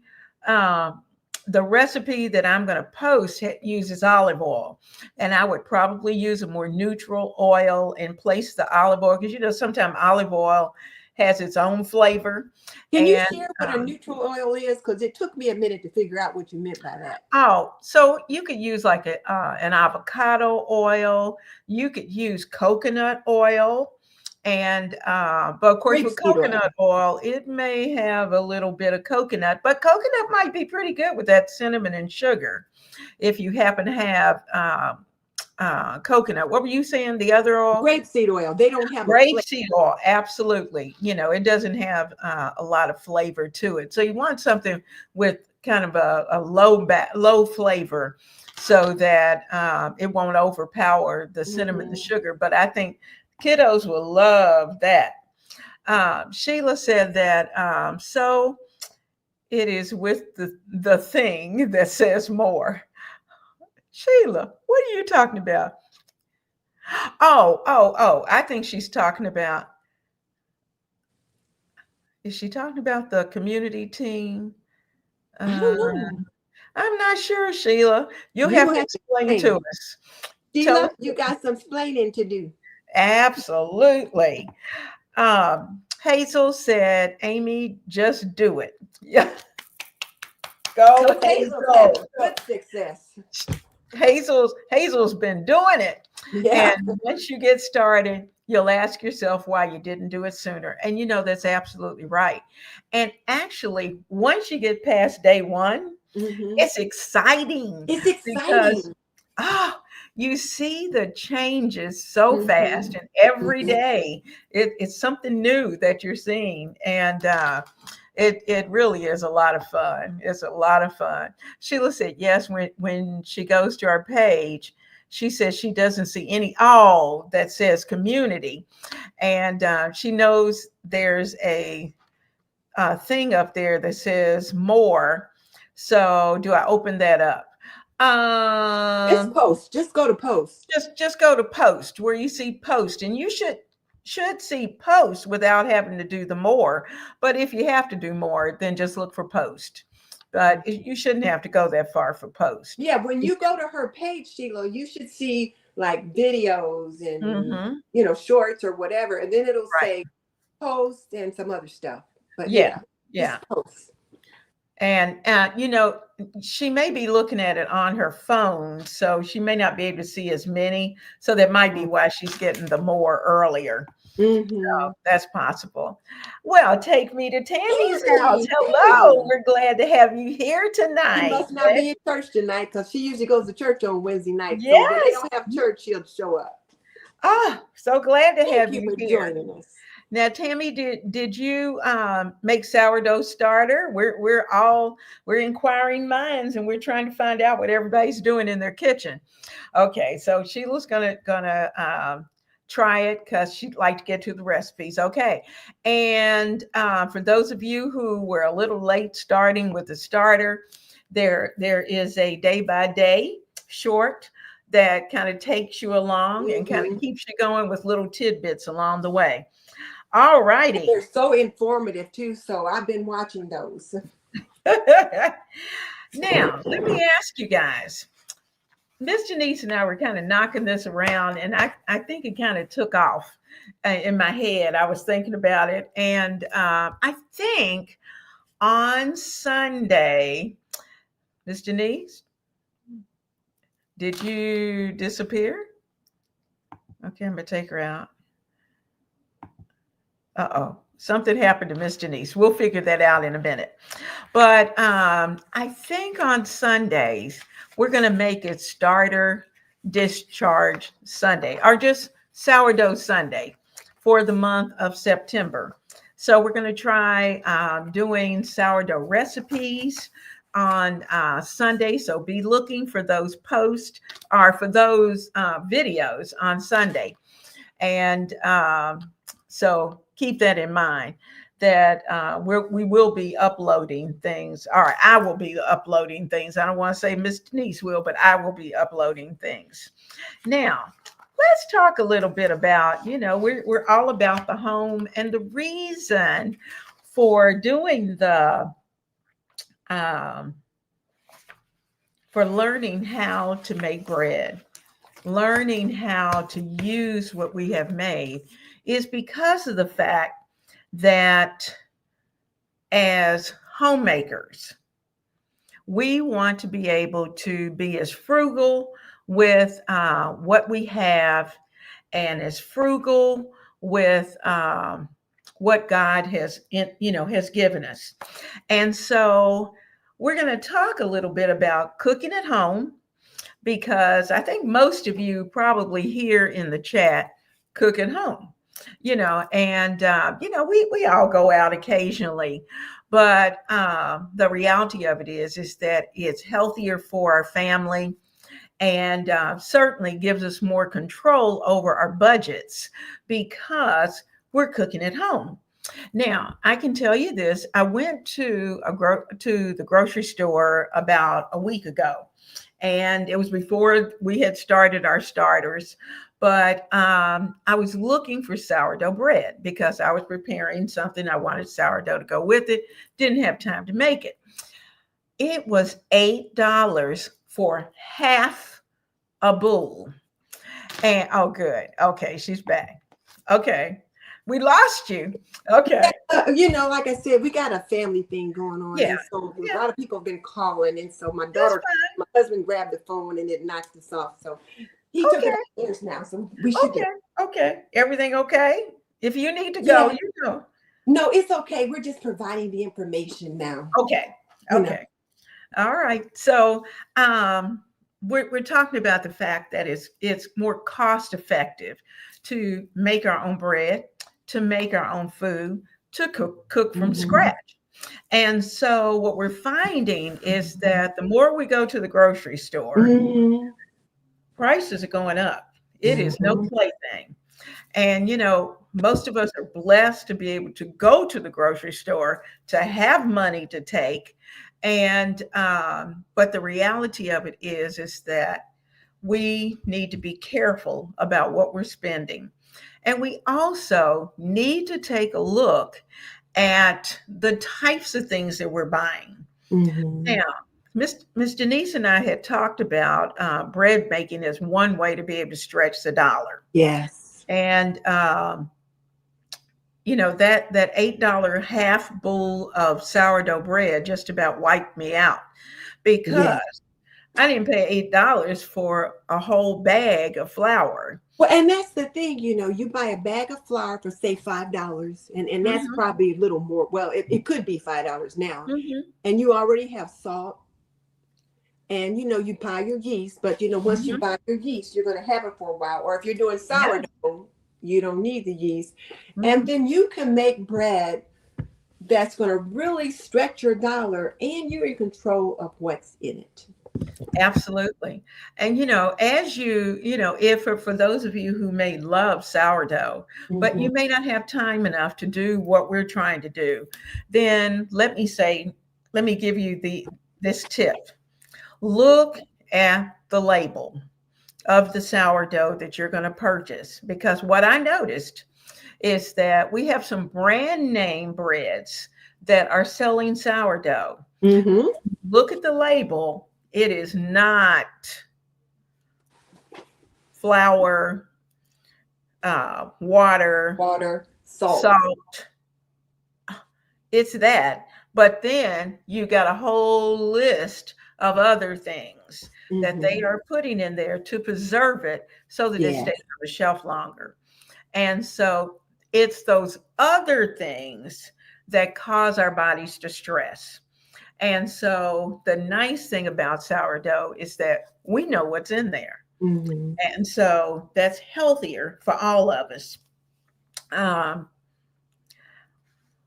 the recipe that I'm going to post uses olive oil. And I would probably use a more neutral oil in place of the olive oil, because, sometimes olive oil has its own flavor. Can you And share what a neutral oil is? Because it took me a minute to figure out what you meant by that. Oh, so you could use like an avocado oil. You could use coconut oil, and but of course with Grapeseed oil. coconut oil, it may have a little bit of coconut, but coconut might be pretty good with that cinnamon and sugar if you happen to have coconut. What were you saying? The other oil? Grapeseed oil. They don't have a flavor. Grapeseed oil, absolutely. It doesn't have a lot of flavor to it. So you want something with kind of a low flavor, so that it won't overpower the cinnamon, the sugar. But I think kiddos will love that. Sheila said that so it is with the thing that says more. Sheila, what are you talking about? Oh, I think she's talking about, is she talking about the community team? I don't Uh, know. I'm not sure, Sheila. You'll You have will to have to explain to explain. us. Tell Sheila, us. you got some explaining to do. Absolutely. Hazel said, Amy, just do it. Yeah. Go, So Hazel's having Hazel. good success. Hazel's been doing it. Yeah. And once you get started, you'll ask yourself why you didn't do it sooner. And that's absolutely right. And actually, once you get past day one, Mm-hmm. it's exciting, It's because exciting. oh, you see the changes so Mm-hmm. fast, and every Mm-hmm. day it's something new that you're seeing. And it really is a lot of fun. It's a lot of fun. Sheila said yes, when she goes to our page, she says she doesn't see any all that says community, and she knows there's a thing up there that says more. So do I open that up? It's Um, post. Just go to post. just go to post, where you see post, and you should see post without having to do the more. But if you have to do more, then just look for post. But you shouldn't have to go that far for post. Yeah, when you go to her page, Sheila, you should see like videos and Mm-hmm. shorts or whatever, and then it'll Right. say post and some other stuff. But Yeah. yeah, Yeah. just post. And she may be looking at it on her phone, so she may not be able to see as many. So that might be why she's getting the more earlier. Mm-hmm. That's possible. Well, take me to Tammy's house. Tammy, Hello. Tammy. We're glad to have you here She tonight. must not be in church tonight because she usually goes to church on Wednesday night. So when they Yes. don't have church, she'll show up. Ah, so glad to Thank have you you for here. joining us. Now, Tammy, did you make sourdough starter? We're inquiring minds, and we're trying to find out what everybody's doing in their kitchen. Okay, so Sheila's gonna try it because she'd like to get to the recipes. Okay, and for those of you who were a little late starting with the starter, there is a day by day short that kind of takes you along and kind of Mm-hmm. keeps you going with little tidbits along the way. All And righty. they're so informative too. So I've been watching those. Now, let me ask you guys. Miss Denise and I were kind of knocking this around, and I think it kind of took off in my head. I was thinking about it, and I think on Sunday, Miss Denise, did you disappear? Okay, I'm going to take her out. Uh-oh. Something happened to Miss Denise. We'll figure that out in a minute. But I think on Sundays, we're going to make it starter discharge Sunday or just sourdough Sunday for the month of September. So we're going to try doing sourdough recipes on Sunday. So be looking for those posts or for those videos on Sunday. And so keep that in mind that we will be uploading things, or I will be uploading things. I don't want to say Miss Denise will, but I will be uploading things. Now, let's talk a little bit about, we're all about the home, and the reason for doing um, for learning how to make bread, learning how to use what we have made is because of the fact that as homemakers, we want to be able to be as frugal with what we have and as frugal with what God has given us. And so we're going to talk a little bit about cooking at home, because I think most of you probably here in the chat cook at home, and we all go out occasionally, but the reality of it is that it's healthier for our family, and certainly gives us more control over our budgets because we're cooking at home. Now, I can tell you this: I went to the grocery store about a week ago, and it was before we had started our starters. But I was looking for sourdough bread because I was preparing something. I wanted sourdough to go with it. Didn't have time to make it. It was $8 for half a bowl. And oh, good. Okay, she's back. Okay, we lost you. Okay. Like I said, we got a family thing going on, Yeah. and so a Yeah. lot of people have been calling, and so my That's husband grabbed the phone and it knocked us off. So he fine. took it Okay. upstairs now, so we should be. Okay. Okay. Everything okay? If you need to go, Yeah, you go. no, it's okay. We're just providing the information now. Okay. You know. Okay. All right. So we're talking about the fact that it's more cost effective to make our own bread, to make our own food, to cook from scratch. And so what we're finding is that the more we go to the grocery store, Mm-hmm. prices are going up. It is no Mm-hmm. plaything. And, most of us are blessed to be able to go to the grocery store, to have money to take. And, but the reality of it is that we need to be careful about what we're spending. And we also need to take a look at the types of things that we're buying. Mm-hmm. Now, Miss Denise and I had talked about bread making as one way to be able to stretch the dollar. Yes. And that $8 half bowl of sourdough bread just about wiped me out, Yes. because I didn't pay $8 for a whole bag of flour. Well, and that's the thing, you buy a bag of flour for say $5, and that's Hmm. probably a little more. Well, it could be $5 now, Hmm. and you already have salt, and you buy your yeast. But once you Hmm. buy your yeast, you're going to have it for a while. Or if you're doing Yeah. sourdough, you don't need the yeast, and Hmm. then you can make bread that's going to really stretch your dollar, and you're in control of what's in it. Absolutely. And as if for those of you who may love sourdough, but Hmm. you may not have time enough to do what we're trying to do, then let me give you this tip. Look at the label of the sourdough that you're going to purchase, because what I noticed is that we have some brand name breads that are selling sourdough. Hmm. Look at the label. It is not flour, water, Water, salt. salt. It's that. But then you got a whole list of other things that they Hmm. are putting in there to preserve it so that it Yeah. stays on the shelf longer. And so it's those other things that cause our bodies to stress. And so the nice thing about sourdough is that we know what's in there. Hmm. And so that's healthier for all of us. Um,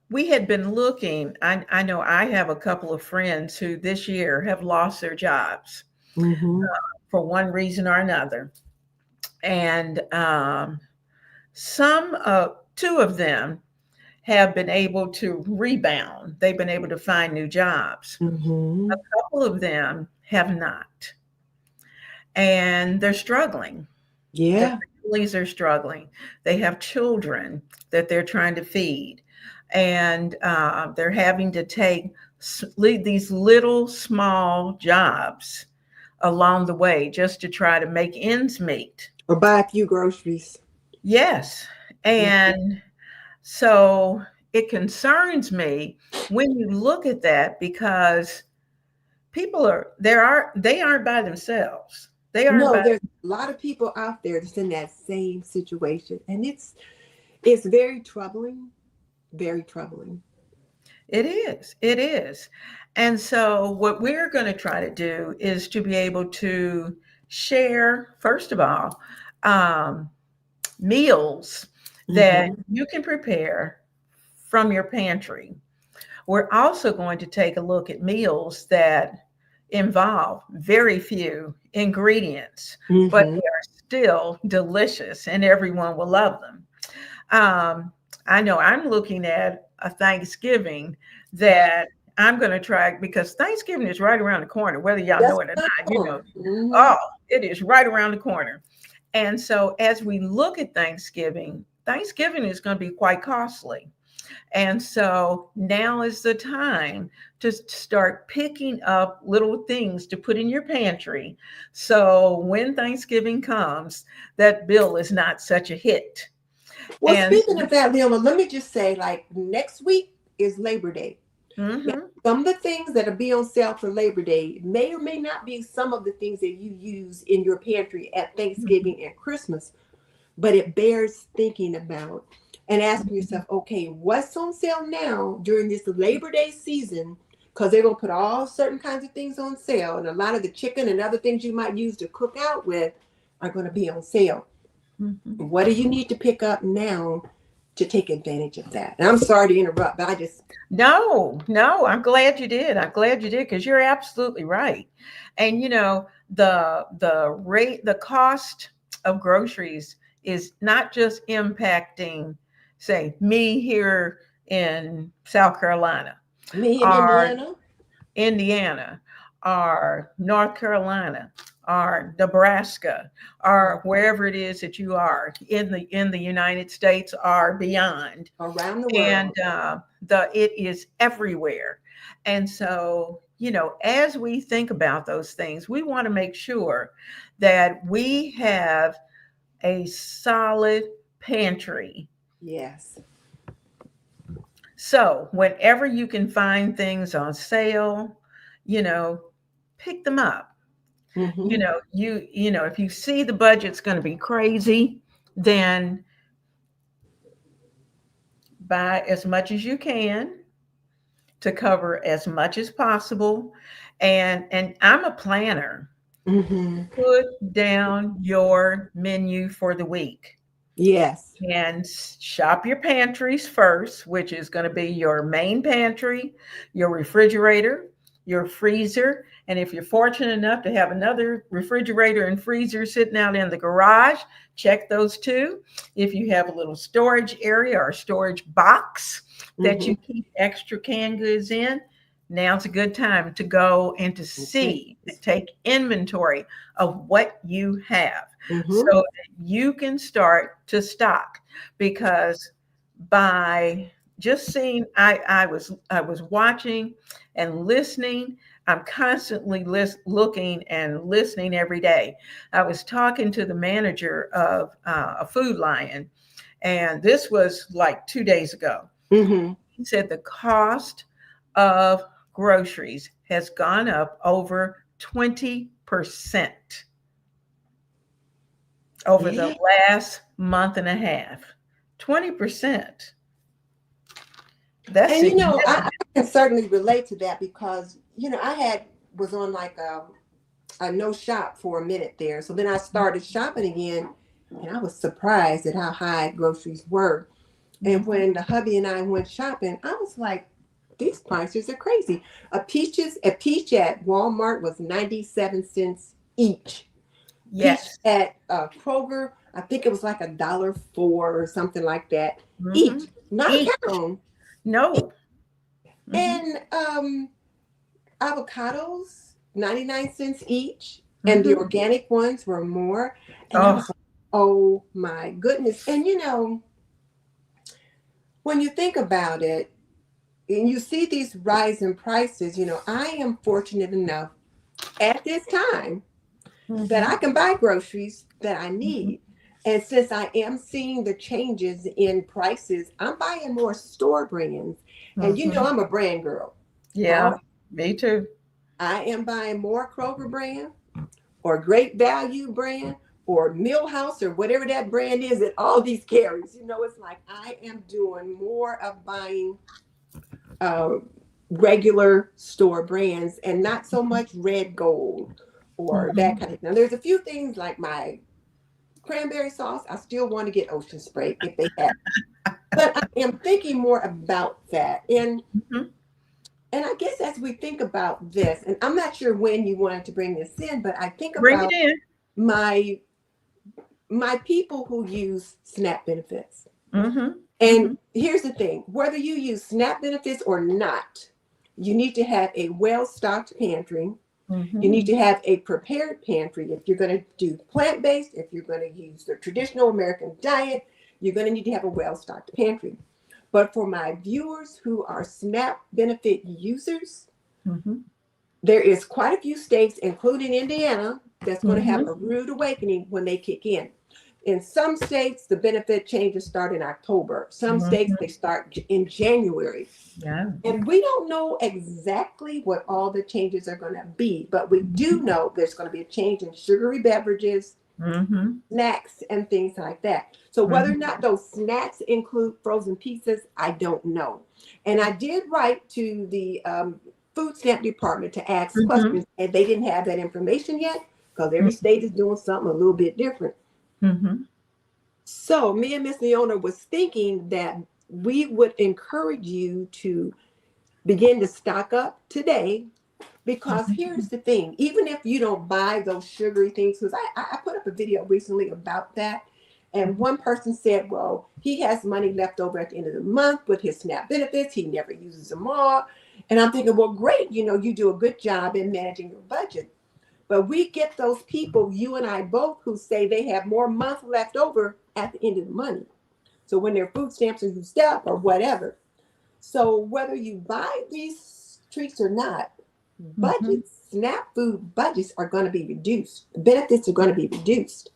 we had been looking, I know I have a couple of friends who this year have lost their jobs Hmm. for one reason or another. And two of them have been able to rebound. They've been able to find new jobs. A Hmm. couple of them have not. And they're struggling. Their Yeah. families are struggling. They have children that they're trying to feed. And they're having to take these little small jobs along the way just to try to make ends meet. Or buy a few groceries. Yes. And so it concerns me when you look at that, because they aren't by themselves. They aren't No, by. there's a lot of people out there that's in that same situation, and it's very troubling, very troubling. It is. It is. And so, what we're going to try to do is to be able to share, first of all, um, meals that Hmm. you can prepare from your pantry. We're also going to take a look at meals that involve very few ingredients, but Hmm. they are still delicious and everyone will love them. I know I'm looking at a Thanksgiving that I'm going to try, because Thanksgiving is right around the corner, whether y'all know That's it or what not. I'm doing. Hmm. Oh, it is right around the corner. And so as we look at Thanksgiving is going to be quite costly. And so now is the time to start picking up little things to put in your pantry. So when Thanksgiving comes, that bill is not such a hit. Well, And speaking of that, Leona, let me just say, like next week is Labor Day. Now, mhm, some of the things that'll be on sale for Labor Day may or may not be some of the things that you use in your pantry at mhm, Thanksgiving and Christmas, but it bears thinking about and asking mhm. yourself, okay, what's on sale now during this Labor Day season? Because they're going to put all certain kinds of things on sale, and a lot of the chicken and other things you might use to cook out with are going to be on sale. Mhm. What do you need to pick up now to take advantage of that? And I'm sorry to interrupt, but I just. No, no, I'm glad you did. I'm glad you did, because you're absolutely right. And the cost of groceries is not just impacting, say, me here in South Carolina, Me in or Indiana. Indiana, or North Carolina, or Nebraska, or wherever it is that you are in the United States or beyond. Around the And world. it is everywhere. And so, as we think about those things, we want to make sure that we have a solid pantry. Yes. So whenever you can find things on sale, you know pick them up. Mm-hmm. If you see the budget's going to be crazy, then buy as much as you can to cover as much as possible. And I'm a planner. Mm-hmm. Put down your menu for the week Yes. and shop your pantries first, which is going to be your main pantry, your refrigerator, your freezer. And if you're fortunate enough to have another refrigerator and freezer sitting out in the garage, check those too. If you have a little storage area or storage box that Mm-hmm. you keep extra canned goods in, now's a good time to go and to see and take inventory of what you have so Mm-hmm. that you can start to stock. Because by just seeing, I was watching and listening. I'm constantly looking and listening every day. I was talking to the manager of a Food Lion, and this was like 2 days ago. Mm-hmm. He said the cost of groceries has gone up over 20% over the Yeah. last month and a half. 20%. That's And I significant. can certainly relate to that because was on like a no shop for a minute there. So then I started shopping again, and I was surprised at how high groceries were. And Mhm. when the hubby and I went shopping, I was like, these prices are crazy. A peach at Walmart was 97 cents each. Peach Yes. at Kroger, I think it was like $1.04 or something like that each, Hmm. not a Each. pound. No. Hmm. And avocados, 99 cents each, and the Hmm. organic ones were more. And I Oh, was like, oh my goodness. And when you think about it, and you see these rising prices, I am fortunate enough at this time that I hmm, can buy groceries that I hmm, need. And since I am seeing the changes in prices, I'm buying more store brands. And hmm. I'm a brand girl. Yeah, How me too. I am buying more Kroger brand or Great Value brand or Millhouse or whatever that brand is that all these carries. It's like I am doing more of buying uh, regular store brands and not so much red gold or that Hmm. kind of thing. Now, there's a few things like my cranberry sauce. I still want to get Ocean Spray if they have. But I am thinking more about that. Hmm. And I guess as we think about this, and I'm not sure when you wanted to bring this in, but I think Bring it about in. my my people who use SNAP benefits. Hmm. And Hmm. here's the thing, whether you use SNAP benefits or not, you need to have a well-stocked pantry. You need Hmm. to have a prepared pantry. If you're going to do plant-based, if you're going to use the traditional American diet, you're going to need to have a well-stocked pantry. But for my viewers who are SNAP benefit users, Hmm. there is quite a few states, including Indiana, that's going to have Hmm. a rude awakening when they kick in. In some states, the benefit changes start in October. Some states, Hmm. they start in January. Yeah. And we don't know exactly what all the changes are going to be, but we do know there's going to be a change in sugary beverages, Hmm. snacks, and things like that. So whether or Hmm. not those snacks include frozen pizzas, I don't know. And I did write to the food stamp department to ask Hmm. questions, and they didn't have that information yet because every Hmm. state is doing something a little bit different. Hmm. So me and Miss Leona was thinking that we would encourage you to begin to stock up today. Because here's the thing, even if you don't buy those sugary things, because I put up a video recently about that. And one person said, well, he has money left over at the end of the month with his SNAP benefits. He never uses them all. And I'm thinking, well, great, you do a good job in managing your budget. But we get those people, you and I both, who say they have more month left over at the end of the month. So when their food stamps are used up or whatever. So whether you buy these treats or not, Hmm. budgets, SNAP food budgets are going to be reduced. The benefits are going to be reduced.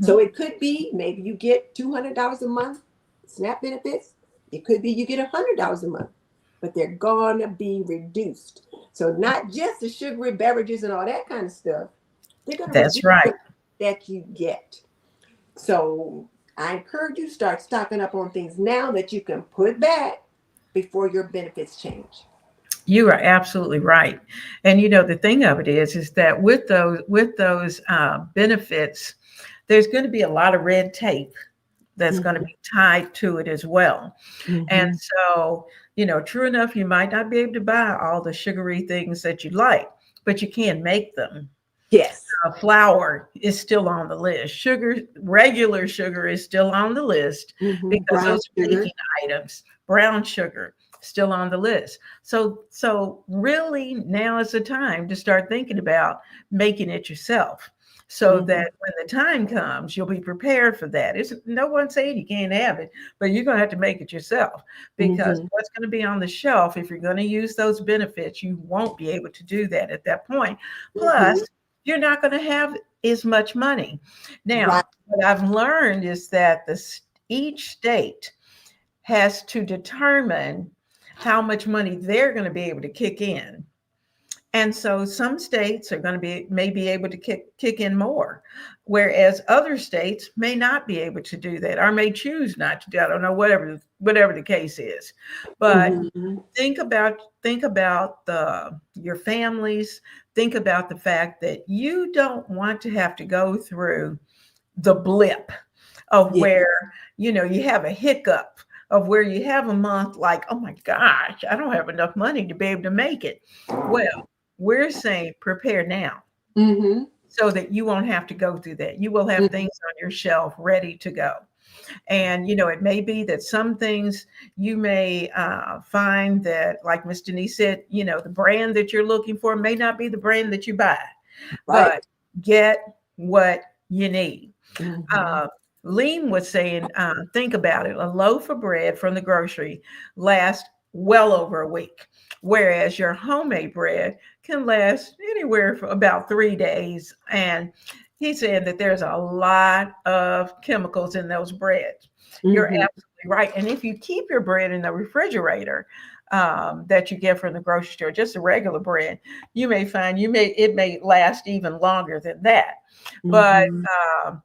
So Hmm. it could be maybe you get $200 a month SNAP benefits. It could be you get $100 a month, but they're going to be reduced. So not just the sugary beverages and all that kind of stuff, They're going to That's reduce right. the that you get. So I encourage you to start stocking up on things now that you can put back before your benefits change. You are absolutely right. And the thing of it is that with those benefits, there's going to be a lot of red tape that's going to Mhm, be tied to it as well. And mhm. so, true enough, you might not be able to buy all the sugary things that you like, but you can make them. Yes. Flour is still on the list. Sugar, regular sugar is still on the list because Brown those are baking sugar. items. Brown sugar still on the list. So really now is the time to start thinking about making it yourself so Hmm. that when the time comes, you'll be prepared for that. It's no one saying you can't have it, but you're going to have to make it yourself because Hmm. what's going to be on the shelf, if you're going to use those benefits, you won't be able to do that at that point. Hmm. Plus, you're not going to have as much money. Right. Now, what I've learned is that each state has to determine how much money they're going to be able to kick in. And so some states are going to may be able to kick in more, whereas other states may not be able to do that or may choose not to do. I don't know, whatever the case is. But Hmm. think about the your families, think about the fact that you don't want to have to go through the blip of Yeah. where you have a hiccup of where you have a month like, oh my gosh, I don't have enough money to be able to make it. Well, we're saying prepare now Hmm. so that you won't have to go through that. You will have things on your shelf ready to go. And it may be that some things you may find that, like Miss Denise said, the brand that you're looking for may not be the brand that you buy, Right. but get what you need. Hmm. uh, Lean was saying, think about it. A loaf of bread from the grocery lasts well over a week, whereas your homemade bread can last anywhere for about 3 days. And he said that there's a lot of chemicals in those breads. You're Hmm. absolutely right. And if you keep your bread in the refrigerator, that you get from the grocery store, just the regular bread, you may find it may last even longer than that. But Hmm. um,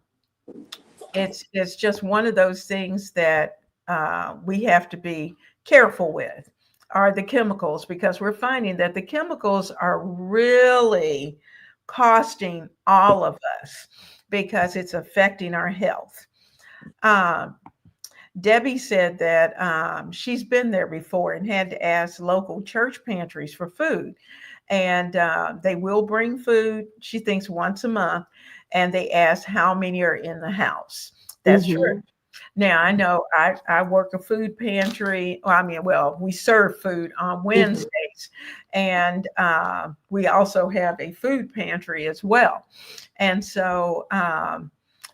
it's just one of those things that we have to be careful with are the chemicals, because we're finding that the chemicals are really costing all of us because it's affecting our health. Um, Debbie said that she's been there before and had to ask local church pantries for food. And they will bring food, she thinks, once a month. And they ask how many are in the house. That's true. Hmm. Now, I know I work a food pantry. Well, we serve food on Hmm. Wednesdays. And we also have a food pantry as well. And so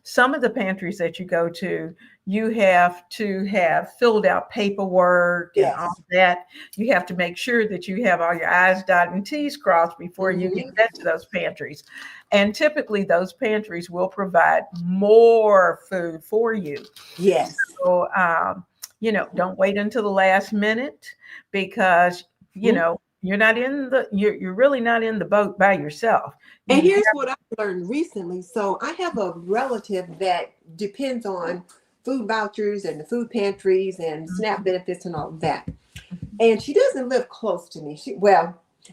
some of the pantries that you go to, you have to have filled out paperwork and all Yes. that. You have to make sure that you have all your I's dotted and T's crossed before you can Hmm. get to those pantries. And typically, those pantries will provide more food for you. Yes. So, don't wait until the last minute because, Mhm. you're really not in the boat by yourself. And You here's what I've learned recently. So I have a relative that depends on food vouchers and the food pantries and SNAP have. benefits and all of that. And she doesn't live close to me.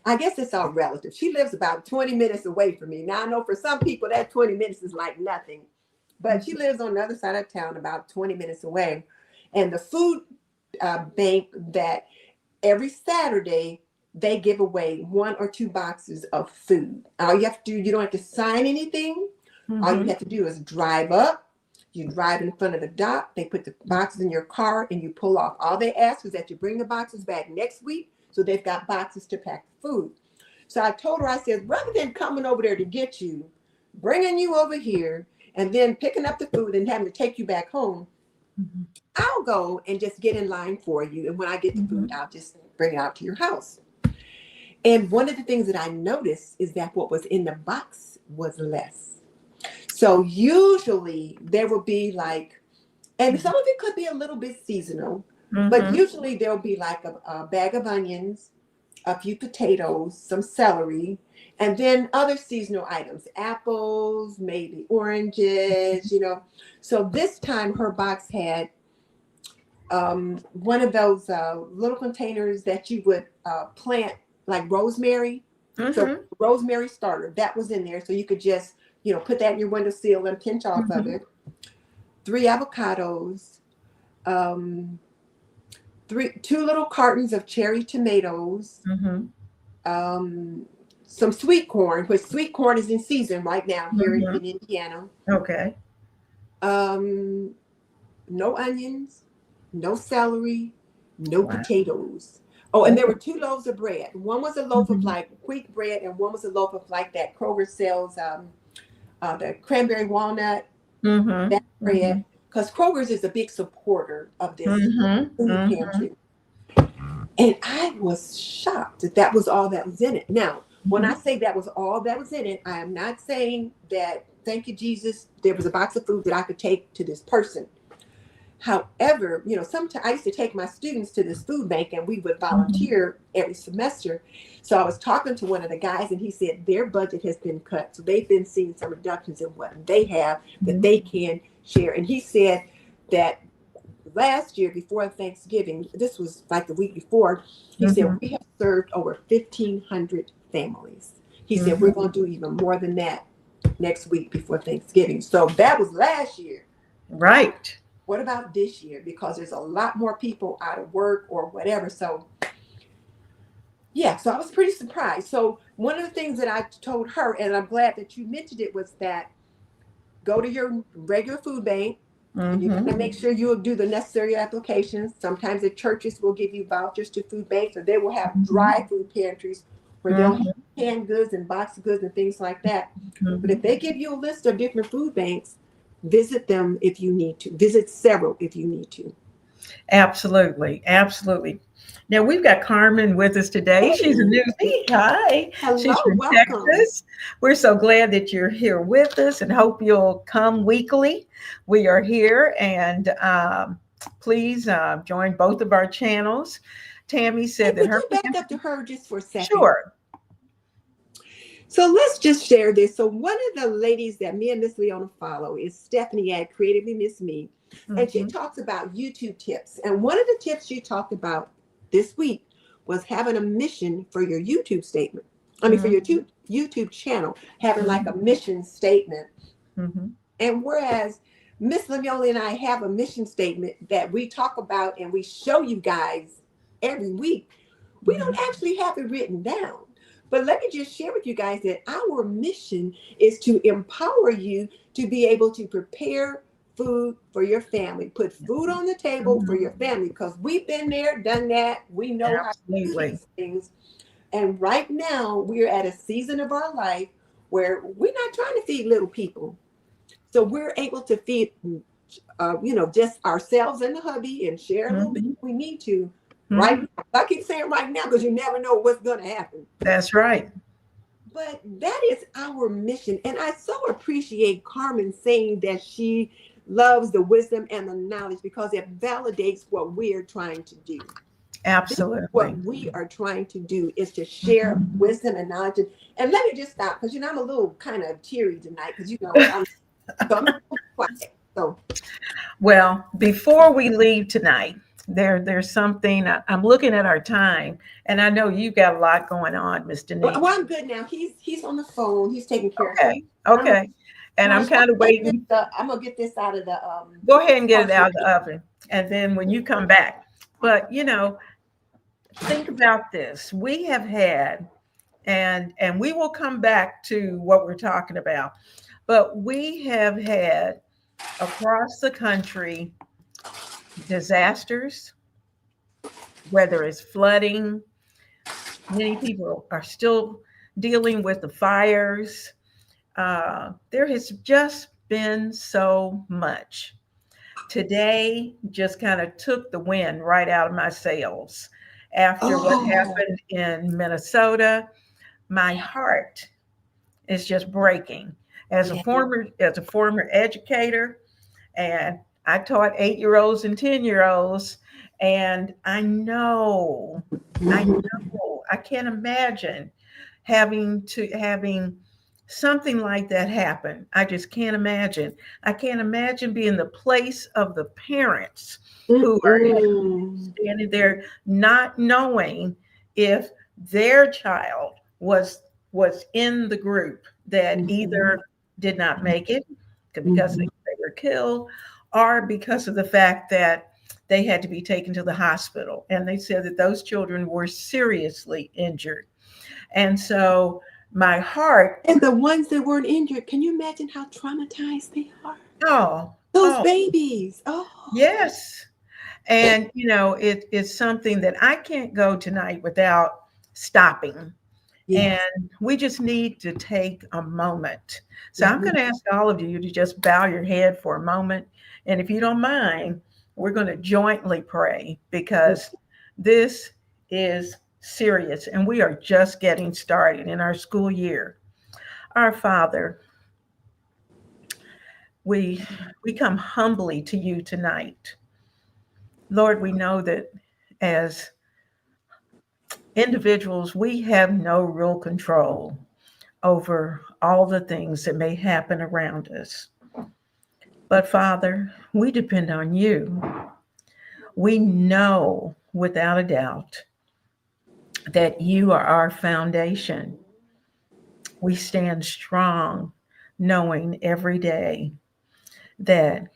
I guess it's all relative. She lives about 20 minutes away from me. Now I know for some people that 20 minutes is like nothing, but she lives on the other side of town, about 20 minutes away. And the food bank that every Saturday they give away 1 or 2 boxes of food. All you have to do, you don't have to sign anything. All you Mhm. have to do is drive up. You drive in front of the dock. They put the boxes in your car and you pull off. All they ask is that you bring the boxes back next week so they've got boxes to pack food. So I told her, I said, rather than coming over there to get you, bringing you over here, and then picking up the food and having to take you back home, Mhm. I'll go and just get in line for you. And when I get the food, Mhm. I'll just bring it out to your house. And one of the things that I noticed is that what was in the box was less. So usually there will be like, and some of it could be a little bit seasonal, but Mhm. usually there'll be like a bag of onions, a few potatoes, some celery, And then other seasonal items, apples, maybe oranges, you know. So this time her box had one of those little containers that you would plant like rosemary. So Mm-hmm. rosemary starter, that was in there. So you could just, you know, put that in your windowsill and pinch off of Mm-hmm. it. 3 avocados, um, two little cartons of cherry tomatoes, Mm-hmm. um, some sweet corn, which sweet corn is in season right now here Mm-hmm. in Indiana. Okay. Um, no onions, no celery, no Wow. potatoes. Oh, and there Okay. were 2 loaves of bread. One was a loaf of Mm-hmm. like wheat bread, and one was a loaf of like that Kroger sells, the cranberry walnut, that Mm-hmm. bread. Because Kroger's is a big supporter of this Mm-hmm. food Mm-hmm. pantry. And I was shocked that that was all that was in it. Now, when I Mm-hmm. say that was all that was in it, I am not saying that, thank you, Jesus, there was a box of food that I could take to this person. However, you know, sometimes I used to take my students to this food bank and we would Mm-hmm. volunteer every semester. So I was talking to one of the guys and he said their budget has been cut. So they've been seeing some reductions in what they have that they can share. And he said that last year before Thanksgiving, this was like the week before, he said, Mm-hmm. we have served over 1,500 families. He said, we're Mm-hmm. going to do even more than that next week before Thanksgiving. So that was last year. Right. What about this year? Because there's a lot more people out of work or whatever. So, yeah, so I was pretty surprised. So, one of the things that I told her, and I'm glad that you mentioned it, was that go to your regular food bank and you got Mm-hmm. to make sure you'll do the necessary applications. Sometimes the churches will give you vouchers to food banks, or they will have Mm-hmm. dry food pantries where they'll have Mm-hmm. canned goods and boxed goods and things like that. But Mm-hmm. if they give you a list of different food banks, visit them if you need to. Visit several if you need to. Absolutely. Absolutely. Now we've got Carmen with us today. She's a Hey, newbie. Hi. She's hello, from welcome. Texas. We're so glad that you're here with us and hope you'll come weekly. We are here and please join both of our channels. Tammy Hey, said that could her you back up to her just for a second? sure. So let's just share this. So one of the ladies that me and Miss Leona follow is Stephanie at Creatively Miss Me. And she Mm-hmm. talks about YouTube tips. And one of the tips she talked about this week was having a mission for your YouTube statement. I mean, for your YouTube channel, having like a Mm-hmm. mission statement. Mm-hmm. And whereas Miss Leona and I have a mission statement that we talk about and we show you guys every week, we Mm-hmm. don't actually have it written down. But let me just share with you guys that our mission is to empower you to be able to prepare food for your family, put food on the table for Mm-hmm. your family, because we've been there, done that. We know how to do Absolutely. these things. And right now, we're at a season of our life where we're not trying to feed little people. So we're able to feed, just ourselves and the hubby and share a little bit Mm-hmm. if we need to. Right Mm-hmm. now, I keep saying right now because you never know what's going to happen. That's right. But that is our mission. And I so appreciate Carmen saying that she loves the wisdom and the knowledge because it validates what we're trying to do. This is what Absolutely. we are trying to do is to share Mm-hmm. wisdom and knowledge. And let me just stop because I'm a little kind of teary tonight because I'm a little quiet. So Well, before we leave tonight, there's something I'm looking at our time, and I know you've got a lot going on, Miss well, Denise. I'm good now. He's on the phone. He's taking care of him. Okay, I'm okay, and I'm kind of waiting. I'm gonna get this out of the Go ahead and get it partial. out of the oven, and then when you come back. But think about this. We have had, and we will come back to what we're talking about, but we have had across the country disasters, whether it's flooding. Many people are still dealing with the fires. There has just been so much. Today just kind of took the wind right out of my sails after what Oh, happened in Minnesota. My heart is just breaking. yeah. As a former educator, and I taught 8-year-olds and 10-year-olds, and I know, Mhm. I can't imagine having something like that happen. I just can't imagine. I can't imagine being the place of the parents who are Mm-mm. standing there not knowing if their child was in the group that Mhm. either did not make it because Mhm. they were killed, or because of the fact that they had to be taken to the hospital. And they said that those children were seriously injured. And so my heart, And the ones that weren't injured, can you imagine how traumatized they are? oh, Those oh, babies. Oh, yes. And, it's something that I can't go tonight without stopping. And yes. we just need to take a moment. So I'm Mhm. going to ask all of you to just bow your head for a moment. And if you don't mind, we're going to jointly pray because this is serious and we are just getting started in our school year. Our Father, we we come humbly to you tonight. Lord, we know that as individuals, we have no real control over all the things that may happen around us. But Father, we depend on you. We know without a doubt that you are our foundation. We stand strong knowing every day that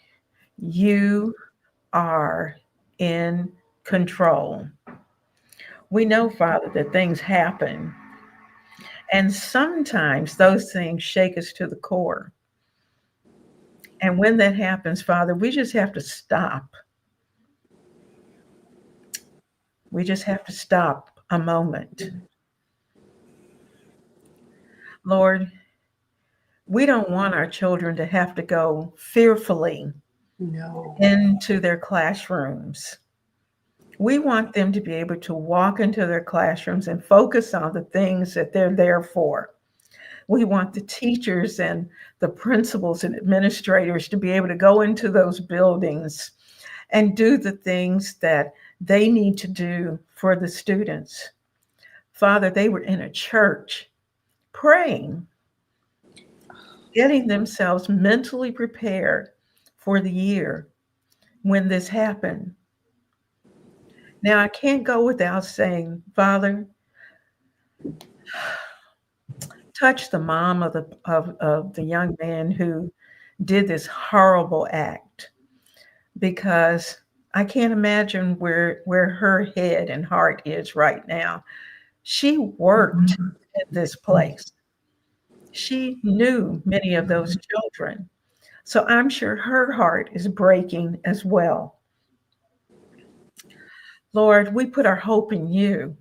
you are in control. We know, Father, that things happen, and sometimes those things shake us to the core. And when that happens, Father, we just have to stop. We just have to stop a moment. Lord, we don't want our children to have to go fearfully No. into their classrooms. We want them to be able to walk into their classrooms and focus on the things that they're there for. We want the teachers and the principals and administrators to be able to go into those buildings and do the things that they need to do for the students. Father, they were in a church praying, getting themselves mentally prepared for the year when this happened. Now, I can't go without saying, Father, touch the mom of the young man who did this horrible act, because I can't imagine where her head and heart is right now. She worked in this place. She knew many of those children. So I'm sure her heart is breaking as well. Lord, we put our hope in you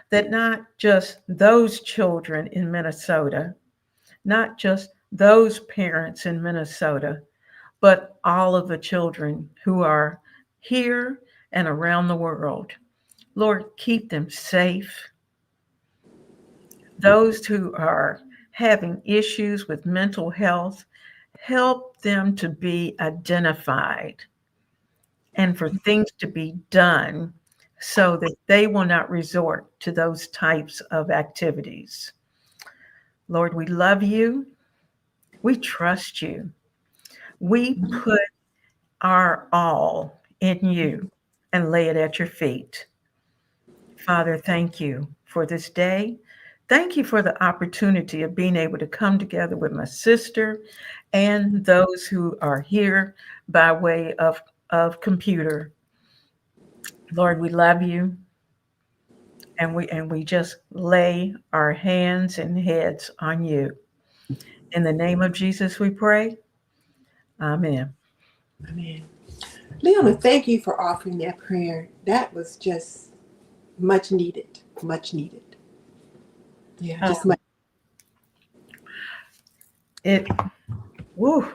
that not just those children in Minnesota, not just those parents in Minnesota, but all of the children who are here and around the world. Lord, keep them safe. Those who are having issues with mental health, help them to be identified and for things to be done so that they will not resort to those types of activities. Lord, we love you. We trust you. We put our all in you and lay it at your feet. Father, thank you for this day. Thank you for the opportunity of being able to come together with my sister and those who are here by way of computer. Lord, we love you, and we just lay our hands and heads on you. In the name of Jesus we pray. Amen. Amen. Leona, thank you for offering that prayer. That was just much needed. Much needed. Yeah, Uh, just much. it woo,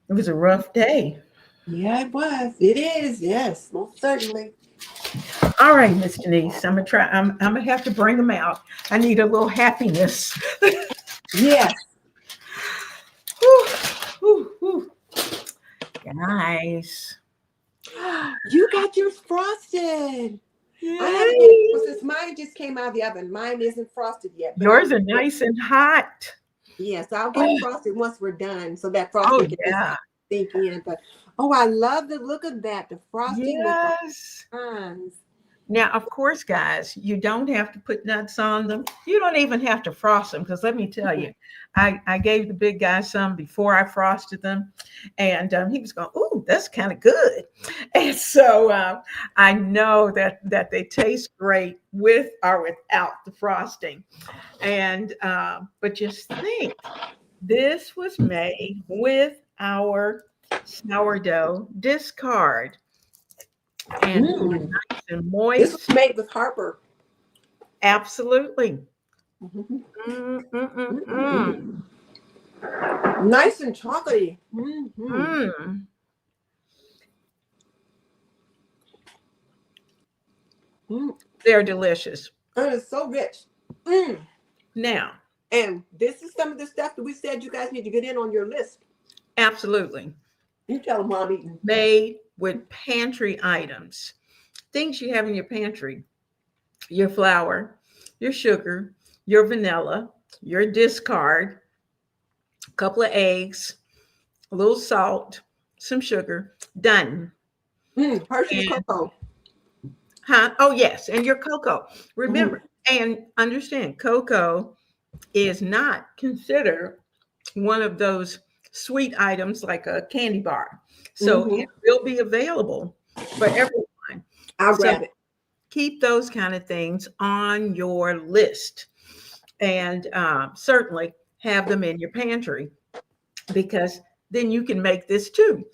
it was a rough day. Yeah, it was. It is. Yes, most certainly. All right, Miss Denise, I'm gonna try. I'm gonna have to bring them out. I need a little happiness. Yes. Whew, whew, whew. Guys, You got yours frosted. I haven't had it Yay. since mine just came out of the oven. Mine isn't frosted yet, but Yours are nice and hot. yes, I'll get it Oh, frosted once we're done, so that oh frosting can just yeah. sink in. But oh, I love the look of that, the frosting with the Yes. buns. Now, of course, guys, you don't have to put nuts on them. You don't even have to frost them because let me tell you, I gave the big guy some before I frosted them, and he was going, "Ooh, that's kind of good." And so I know that they taste great with or without the frosting. And but just think, this was made with our sourdough discard, and Mm. nice and This was moist. made with Harper. Absolutely. Mhm. Mm, mm, mm, mm, Mm. Nice and chocolatey. Mm-hmm. mm. Mm. They're delicious. And it's so rich. Mm. Now, And this is some of the stuff that we said you guys need to get in on your list. absolutely. You tell them what I'm eating. Made with pantry items, things you have in your pantry: your flour, your sugar, your vanilla, your discard, a couple of eggs, a little salt, some sugar, done. Mm. Hershey's And cocoa. huh? Oh, yes. And your cocoa. Mm. Remember and understand, cocoa is not considered one of those sweet items like a candy bar. So Mm-hmm. it will be available for everyone. I'll So grab it. keep those kind of things on your list, and certainly have them in your pantry, because then you can make this too.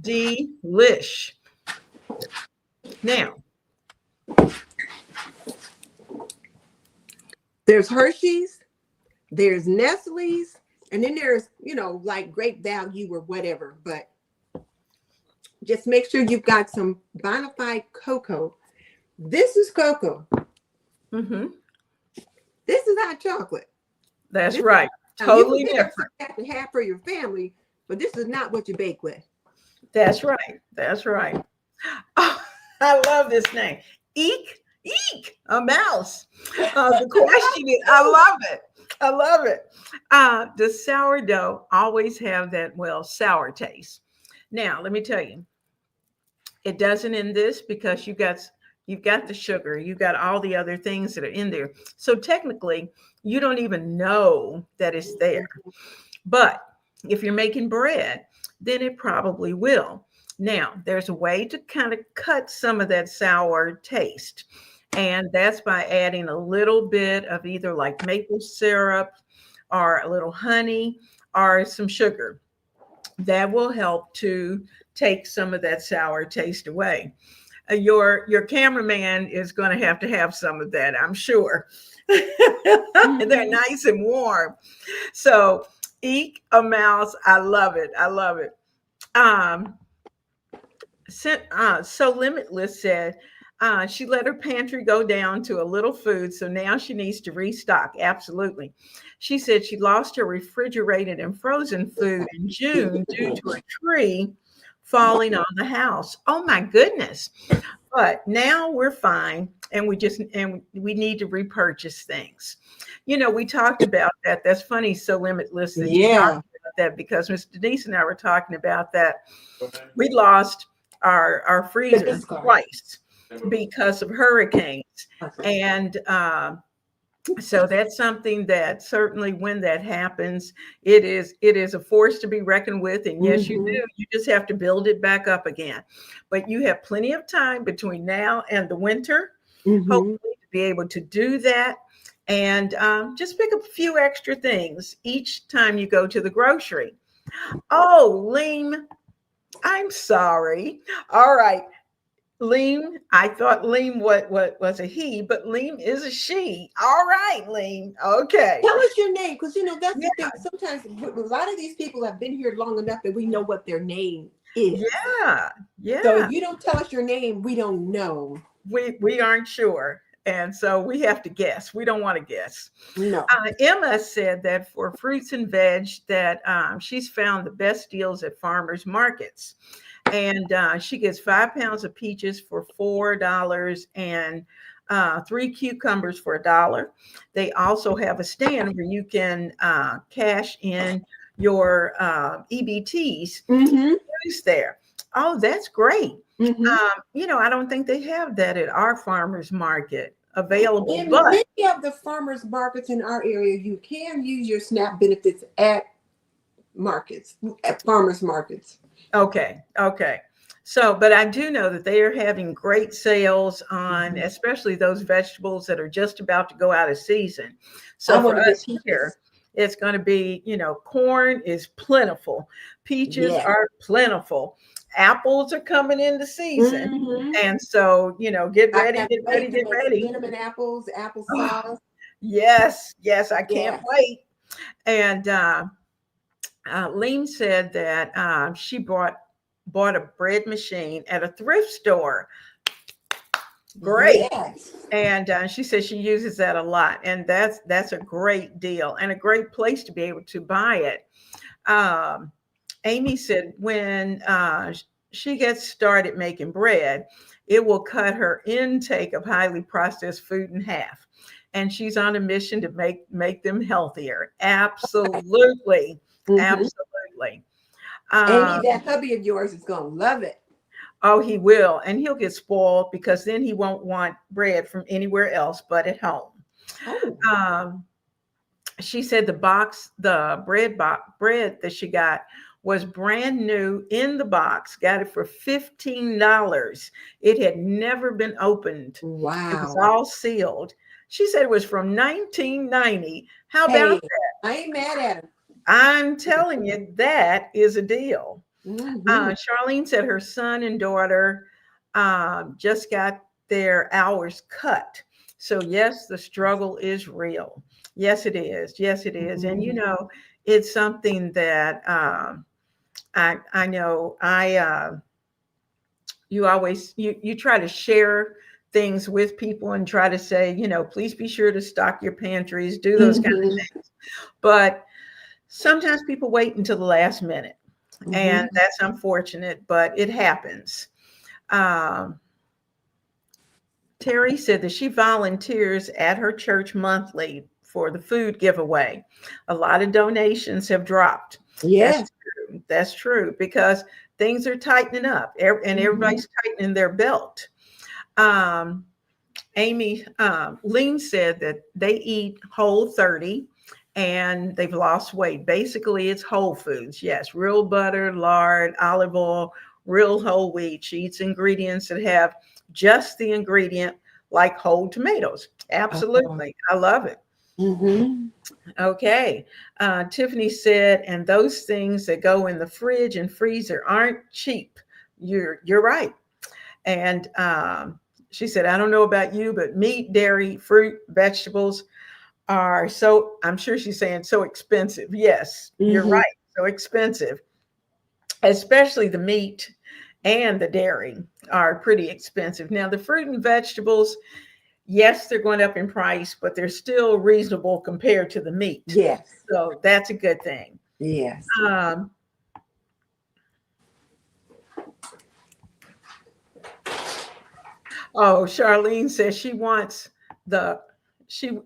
Delish. Now, There's Hershey's, there's Nestle's, and then there's, like Great Value or whatever. But just make sure you've got some bona fide cocoa. This is cocoa. mhm, This is hot chocolate. that's This right. Now you can Totally pick up some different. of that to have for your family, but this is not what you bake with. That's right. That's right. Oh, I love this name. Eek, eek, a mouse. The question is, I love it. I love it. The sourdough always have that, well, sour taste. Now, let me tell you, it doesn't in this because you've got the sugar, you've got all the other things that are in there. So technically, you don't even know that it's there. But if you're making bread, then it probably will. Now, there's a way to kind of cut some of that sour taste, and that's by adding a little bit of either like maple syrup or a little honey or some sugar. That will help to take some of that sour taste away. Your cameraman is going to have some of that, I'm sure. They're Mhm. nice and warm. So, eek a mouse. I love it. I love it. Um, so Limitless said she let her pantry go down to a little food, so now she needs to restock. Absolutely. She said she lost her refrigerated and frozen food in June due to a tree falling on the house. Oh my goodness. But now we're fine, and we need to repurchase things. We talked about that. That's funny, so Limitless, that you talked Yeah. about that, because Miss Denise and I were talking about that. We lost our The freezer discard. twice because of hurricanes, and so that's something that certainly, when that happens, it is a force to be reckoned with. And yes, you Mm-hmm. do. You just have to build it back up again. But you have plenty of time between now and the winter, Mm-hmm. hopefully, to be able to do that. And just pick up a few extra things each time you go to the grocery. Oh, Lean, I'm sorry. All right. Lean, I thought Lean what was a he, but Lean is a she. All right, Lean. Okay. Tell us your name, because that's Yeah, the thing. Sometimes a lot of these people have been here long enough that we know what their name is. yeah, So yeah. if you don't tell us your name, we don't know. We aren't sure. And so we have to guess. We don't want to guess. No. Emma said that for fruits and veg, that she's found the best deals at farmers markets. And she gets 5 pounds of peaches for $4 and 3 cucumbers for $1. They also have a stand where you can cash in your EBTs Mm-hmm. use there. Oh, that's great. Mm-hmm. I don't think they have that at our farmers market available, In but many of the farmers markets in our area, you can use your SNAP benefits at farmers markets. okay. So, but I do know that they are having great sales on Mhm. especially those vegetables that are just about to go out of season. I So want for to get us peaches. here, it's going to be, corn is plentiful, peaches Yeah. are plentiful, apples are coming into season. Mm-hmm. And so, get I ready, can't get ready, wait to get make ready. cinnamon apples, Oh, applesauce. yes, I can't Yes. wait. And Lean said that she bought a bread machine at a thrift store. Great. Yes. And she says she uses that a lot, and that's a great deal and a great place to be able to buy it. Um, Amy said when she gets started making bread, it will cut her intake of highly processed food in half, and she's on a mission to make them healthier. Absolutely, Mm-hmm. absolutely. Amy, Um, that hubby of yours is going to love it. Oh, he will. And he'll get spoiled because then he won't want bread from anywhere else but at home. Oh. Um, she said the bread that she got was brand new in the box, got it for $15. It had never been opened. It was Wow. all sealed. She said it was from 1990. How about Hey, that? I ain't mad at him. I'm telling you, that is a deal. Mm-hmm. Charlene said her son and daughter just got their hours cut. So, yes, the struggle is real. Yes, it is. Yes, it is. And, it's something that I know you try to share things with people and try to say, please be sure to stock your pantries, do those kind of Mm-hmm. things. But sometimes people wait until the last minute. Mm-hmm. And that's unfortunate, but it happens. Um, Terry said that she volunteers at her church monthly for the food giveaway. A lot of donations have dropped. That's Yes. true. That's true because things are tightening up and Mm-hmm. everybody's tightening their belt. Um, Amy Lean said that they eat Whole 30 and they've lost weight. Basically, it's whole foods. Yes, real butter, lard, olive oil, real whole wheat. She eats ingredients that have just the ingredient like whole tomatoes. Uh-huh. Absolutely. I love it. Mm-hmm. Okay. Tiffany said, and those things that go in the fridge and freezer aren't cheap. You're right. And she said, I don't know about you, but meat, dairy, fruit, vegetables are so, I'm sure she's saying so expensive. Yes, you're Mm-hmm. right. So expensive, especially the meat and the dairy are pretty expensive. Now, the fruit and vegetables, yes, they're going up in price, but they're still reasonable compared to the meat. Yes. So that's a good thing. Yes. Um, oh, Charlene says the, she,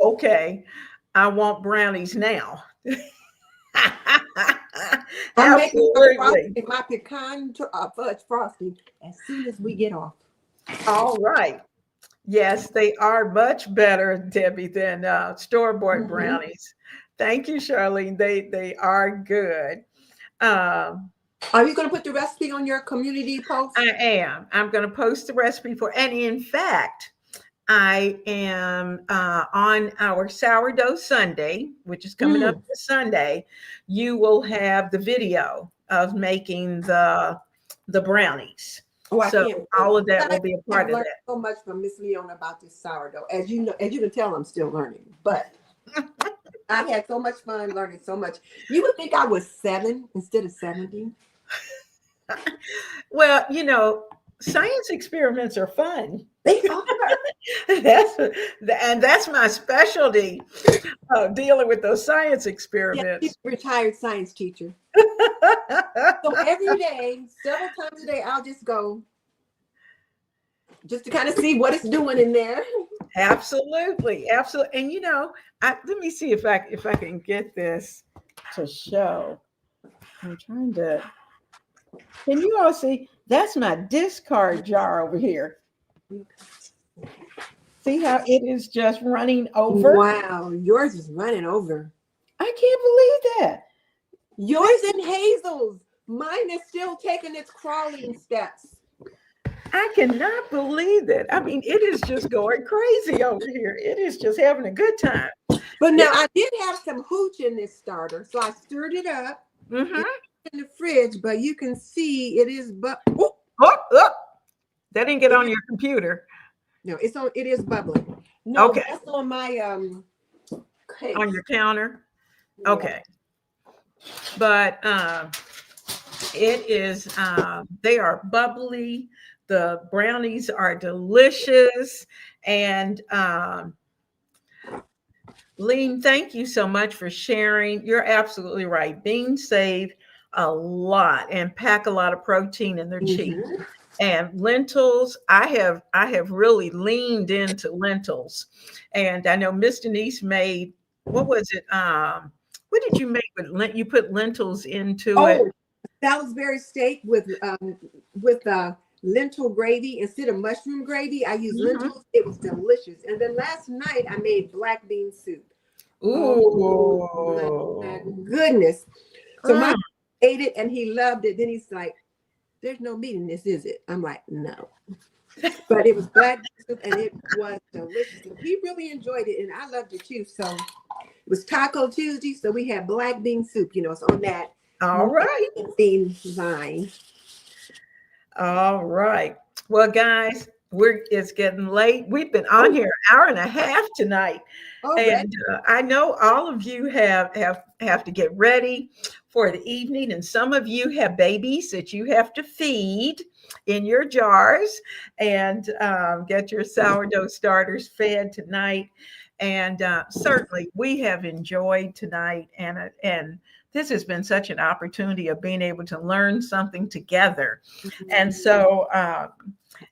okay, I want brownies now. I'm making my Absolutely. frosting, my pecan fudge frosting as soon as we get off. All right. Yes, they are much better, Debbie, than store-bought Mm-hmm. brownies. Thank you, Charlene. They are good. Um, Are you going to put the recipe on your community I post? am. I'm going to post the recipe and in fact, I am on our sourdough Sunday, which is coming up Mm. this Sunday. You will have the video of making the brownies. Oh, I So can't all wait. of that I will be a have part of learned that. so much from Miss Leona about this sourdough. As you can tell, I'm still learning. But I've had so much fun learning so much. You would think I was 7 instead of 70. Well, science experiments are fun. They are. That's and that's my specialty, dealing with those science Yeah, she's experiments. a retired science teacher. So every day, several times a day, I'll just go just to kind of see what it's doing in there. Absolutely, absolutely. And let me see if I can get this to show. I'm trying to. Can you all see? That's my discard jar over here. See how it is just running over? Wow, yours is running over. I can't believe that. Yours and Hazel's. Mine is still taking its crawling steps. I cannot believe that. I mean, it is just going crazy over here. It is just having a good time. But Yeah. now I did have some hooch in this starter, so I stirred it up Mm-hmm. in the fridge. But you can see it is, but Oh, oh, that didn't get on your computer. no, it's on. It is bubbling. No, Okay. that's on my case. On your counter. Yeah. Okay. But it is. They are bubbly. The brownies are delicious, and Lean, thank you so much for sharing. You're absolutely right. Beans save a lot and pack a lot of protein, and they're cheap. Mhm. And lentils, I have really leaned into lentils. And I know Miss Denise made, what was it? What did you make with you put lentils into it? Oh, Salisbury steak with lentil gravy instead of mushroom gravy. I used Mhm. lentils. It was delicious. And then last night I made black bean soup. Oh my Ooh. goodness! So my Mm. ate it and he loved it. Then he's like, "There's no meat in this, is it?" I'm like, "No." But it was black bean soup and it was delicious. And he really enjoyed it, and I loved it too. So it was Taco Tuesday, so we had black bean soup. It's on that All right. theme line. All right. Well, guys, it's getting late. We've been on Oh, here an hour and a half tonight. all right. And I know all of you have to get ready for the evening, and some of you have babies that you have to feed in your jars, and get your sourdough starters fed tonight. And certainly, we have enjoyed tonight, and this has been such an opportunity of being able to learn something together. And so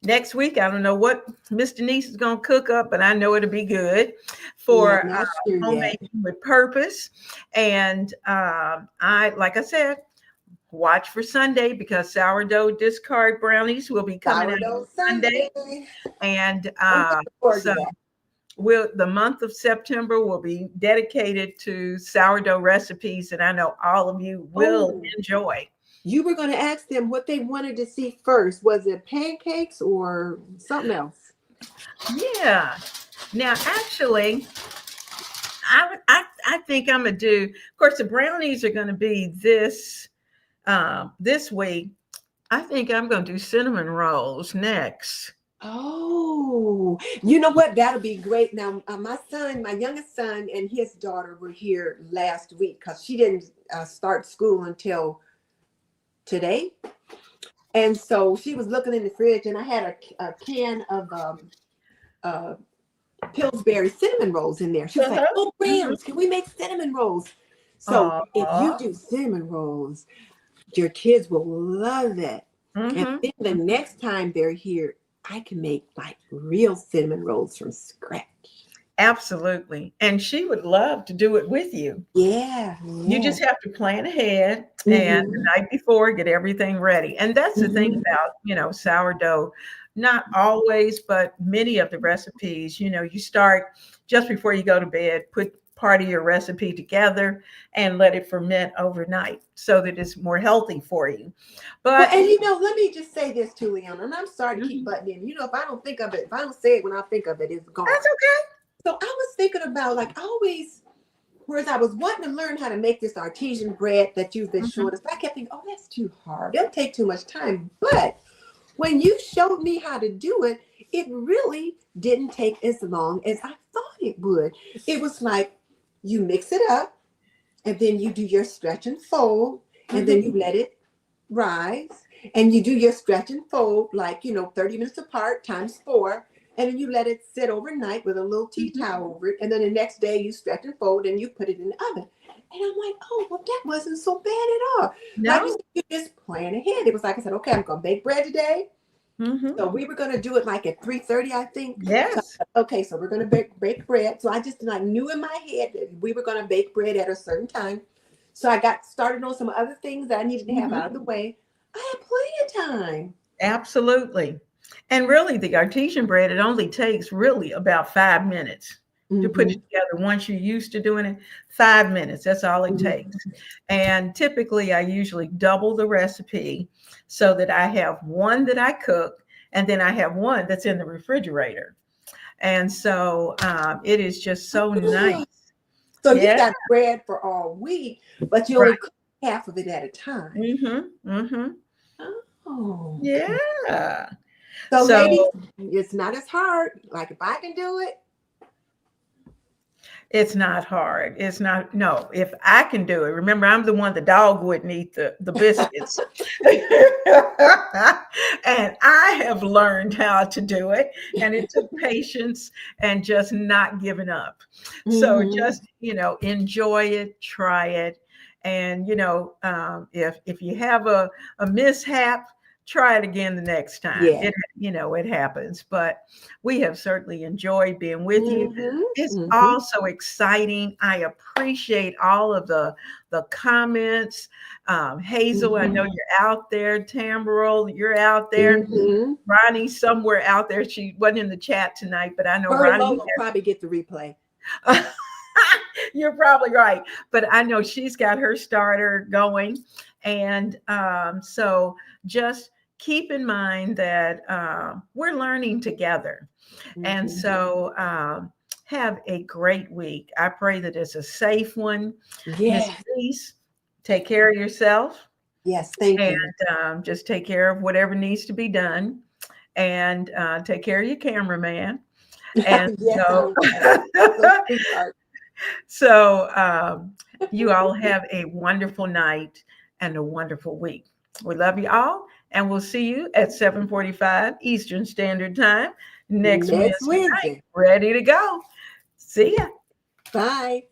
next week, I don't know what Miss Denise is going to cook up, but I know it'll be good Yeah, for not sure yet. homemaking with purpose. And like I said, watch for Sunday, because sourdough discard brownies will be coming out Sourdough Sunday. Sunday. And I'm looking forward to so that. the month of September will be dedicated to sourdough recipes, and I know all of you will Oh, enjoy. you were going to ask them what they wanted to see first. Was it pancakes or something else? Yeah. Now, actually, I think I'm gonna do. Of course, the brownies are going to be this week. I think I'm going to do cinnamon rolls next. Oh, you know what? That'll be great. Now, my youngest son, and his daughter were here last week because she didn't start school until today. And so she was looking in the fridge, and I had a can of Pillsbury cinnamon rolls in there. She was like, Uh-huh. "Oh, Grams, can we make cinnamon rolls?" So if you Aw. do cinnamon rolls, your kids will love it. And Mm-hmm. then the next time they're here, I can make like real cinnamon rolls from scratch. Absolutely. And she would love to do it with you. Yeah, You yeah. just have to plan ahead, and the Mm-hmm. night before get everything ready. And that's the thing Mm-hmm. about, sourdough. Not always, but many of the recipes, you start just before you go to bed, put part of your recipe together and let it ferment overnight so that it's more healthy for you. Well, But and let me just say this too, Leona, and I'm sorry to keep Mhm. butting in. If I don't think of it, if I don't say it when I think of it, it's That's gone. okay. So I was thinking about whereas I was wanting to learn how to make this artesian bread that you've been Mhm. showing us, I kept thinking, oh, that's too hard. It'll take too much time. But when you showed me how to do it, it really didn't take as long as I thought it would. It was like you mix it up, and then you do your stretch and fold, and Mhm. then you let it rise, and you do your stretch and fold like 30 minutes apart times 4, and then you let it sit overnight with a little tea Mhm. towel over it. And then the next day you stretch and fold and you put it in the oven. And I'm like, oh, well, that wasn't so bad at all. Like you No. said, you just plan ahead. It was like I said, okay, I'm going to bake bread today. Hmm. So we were going to do it like at 3:30, I think. So, Yes. okay, so we're going to bake bread. So I just like knew in my head that we were going to bake bread at a certain time. So I got started on some other things that I needed to have Hmm. out of the way. I had plenty of time. Absolutely. And really, the artesian bread, it only takes really about 5 minutes to put it Mm-hmm. together. Once you're used to doing it, 5 minutes, that's all it takes. Mm-hmm. And typically, I usually double the recipe so that I have one that I cook, and then I have one that's in the refrigerator. And so it is just so nice. So you Yeah, got bread for all week, but you right. only cook half of it at a time. Mm-hmm. Mm-hmm. Oh, Yeah. so ladies, So it's not as hard. Like if I can do it, it's not hard. It's not, no, if I can do it. Remember, I'm the one the dog wouldn't eat the biscuits. And I have learned how to do it. And it took patience and just not giving up. So hmm, just, enjoy it, try it. And, if you have a mishap, try it again the next time. yeah, It happens. But we have certainly enjoyed being with you. hmm, It's hmm, also exciting. I appreciate all of the comments. Hazel, I know hmm, you're out there. Tamara, you're out there. hmm. Ronnie, somewhere out there. She wasn't in the chat tonight, but I know Her Ronnie logo probably get the replay. has. You're probably right, but I know she's got her starter going, and so just keep in mind that we're learning together. And Hmm. so have a great week. I pray that it's a safe one. Miss Yes, Elise, take care of yourself yes, thank and you. just take care of whatever needs to be done and take care of your cameraman. And Yes, I so, will. So sweetheart. so you all have a wonderful night and a wonderful week. We love you all, and we'll see you at 7:45 Eastern Standard Time next Next Wednesday night. Wednesday. Ready to go. See ya. Bye.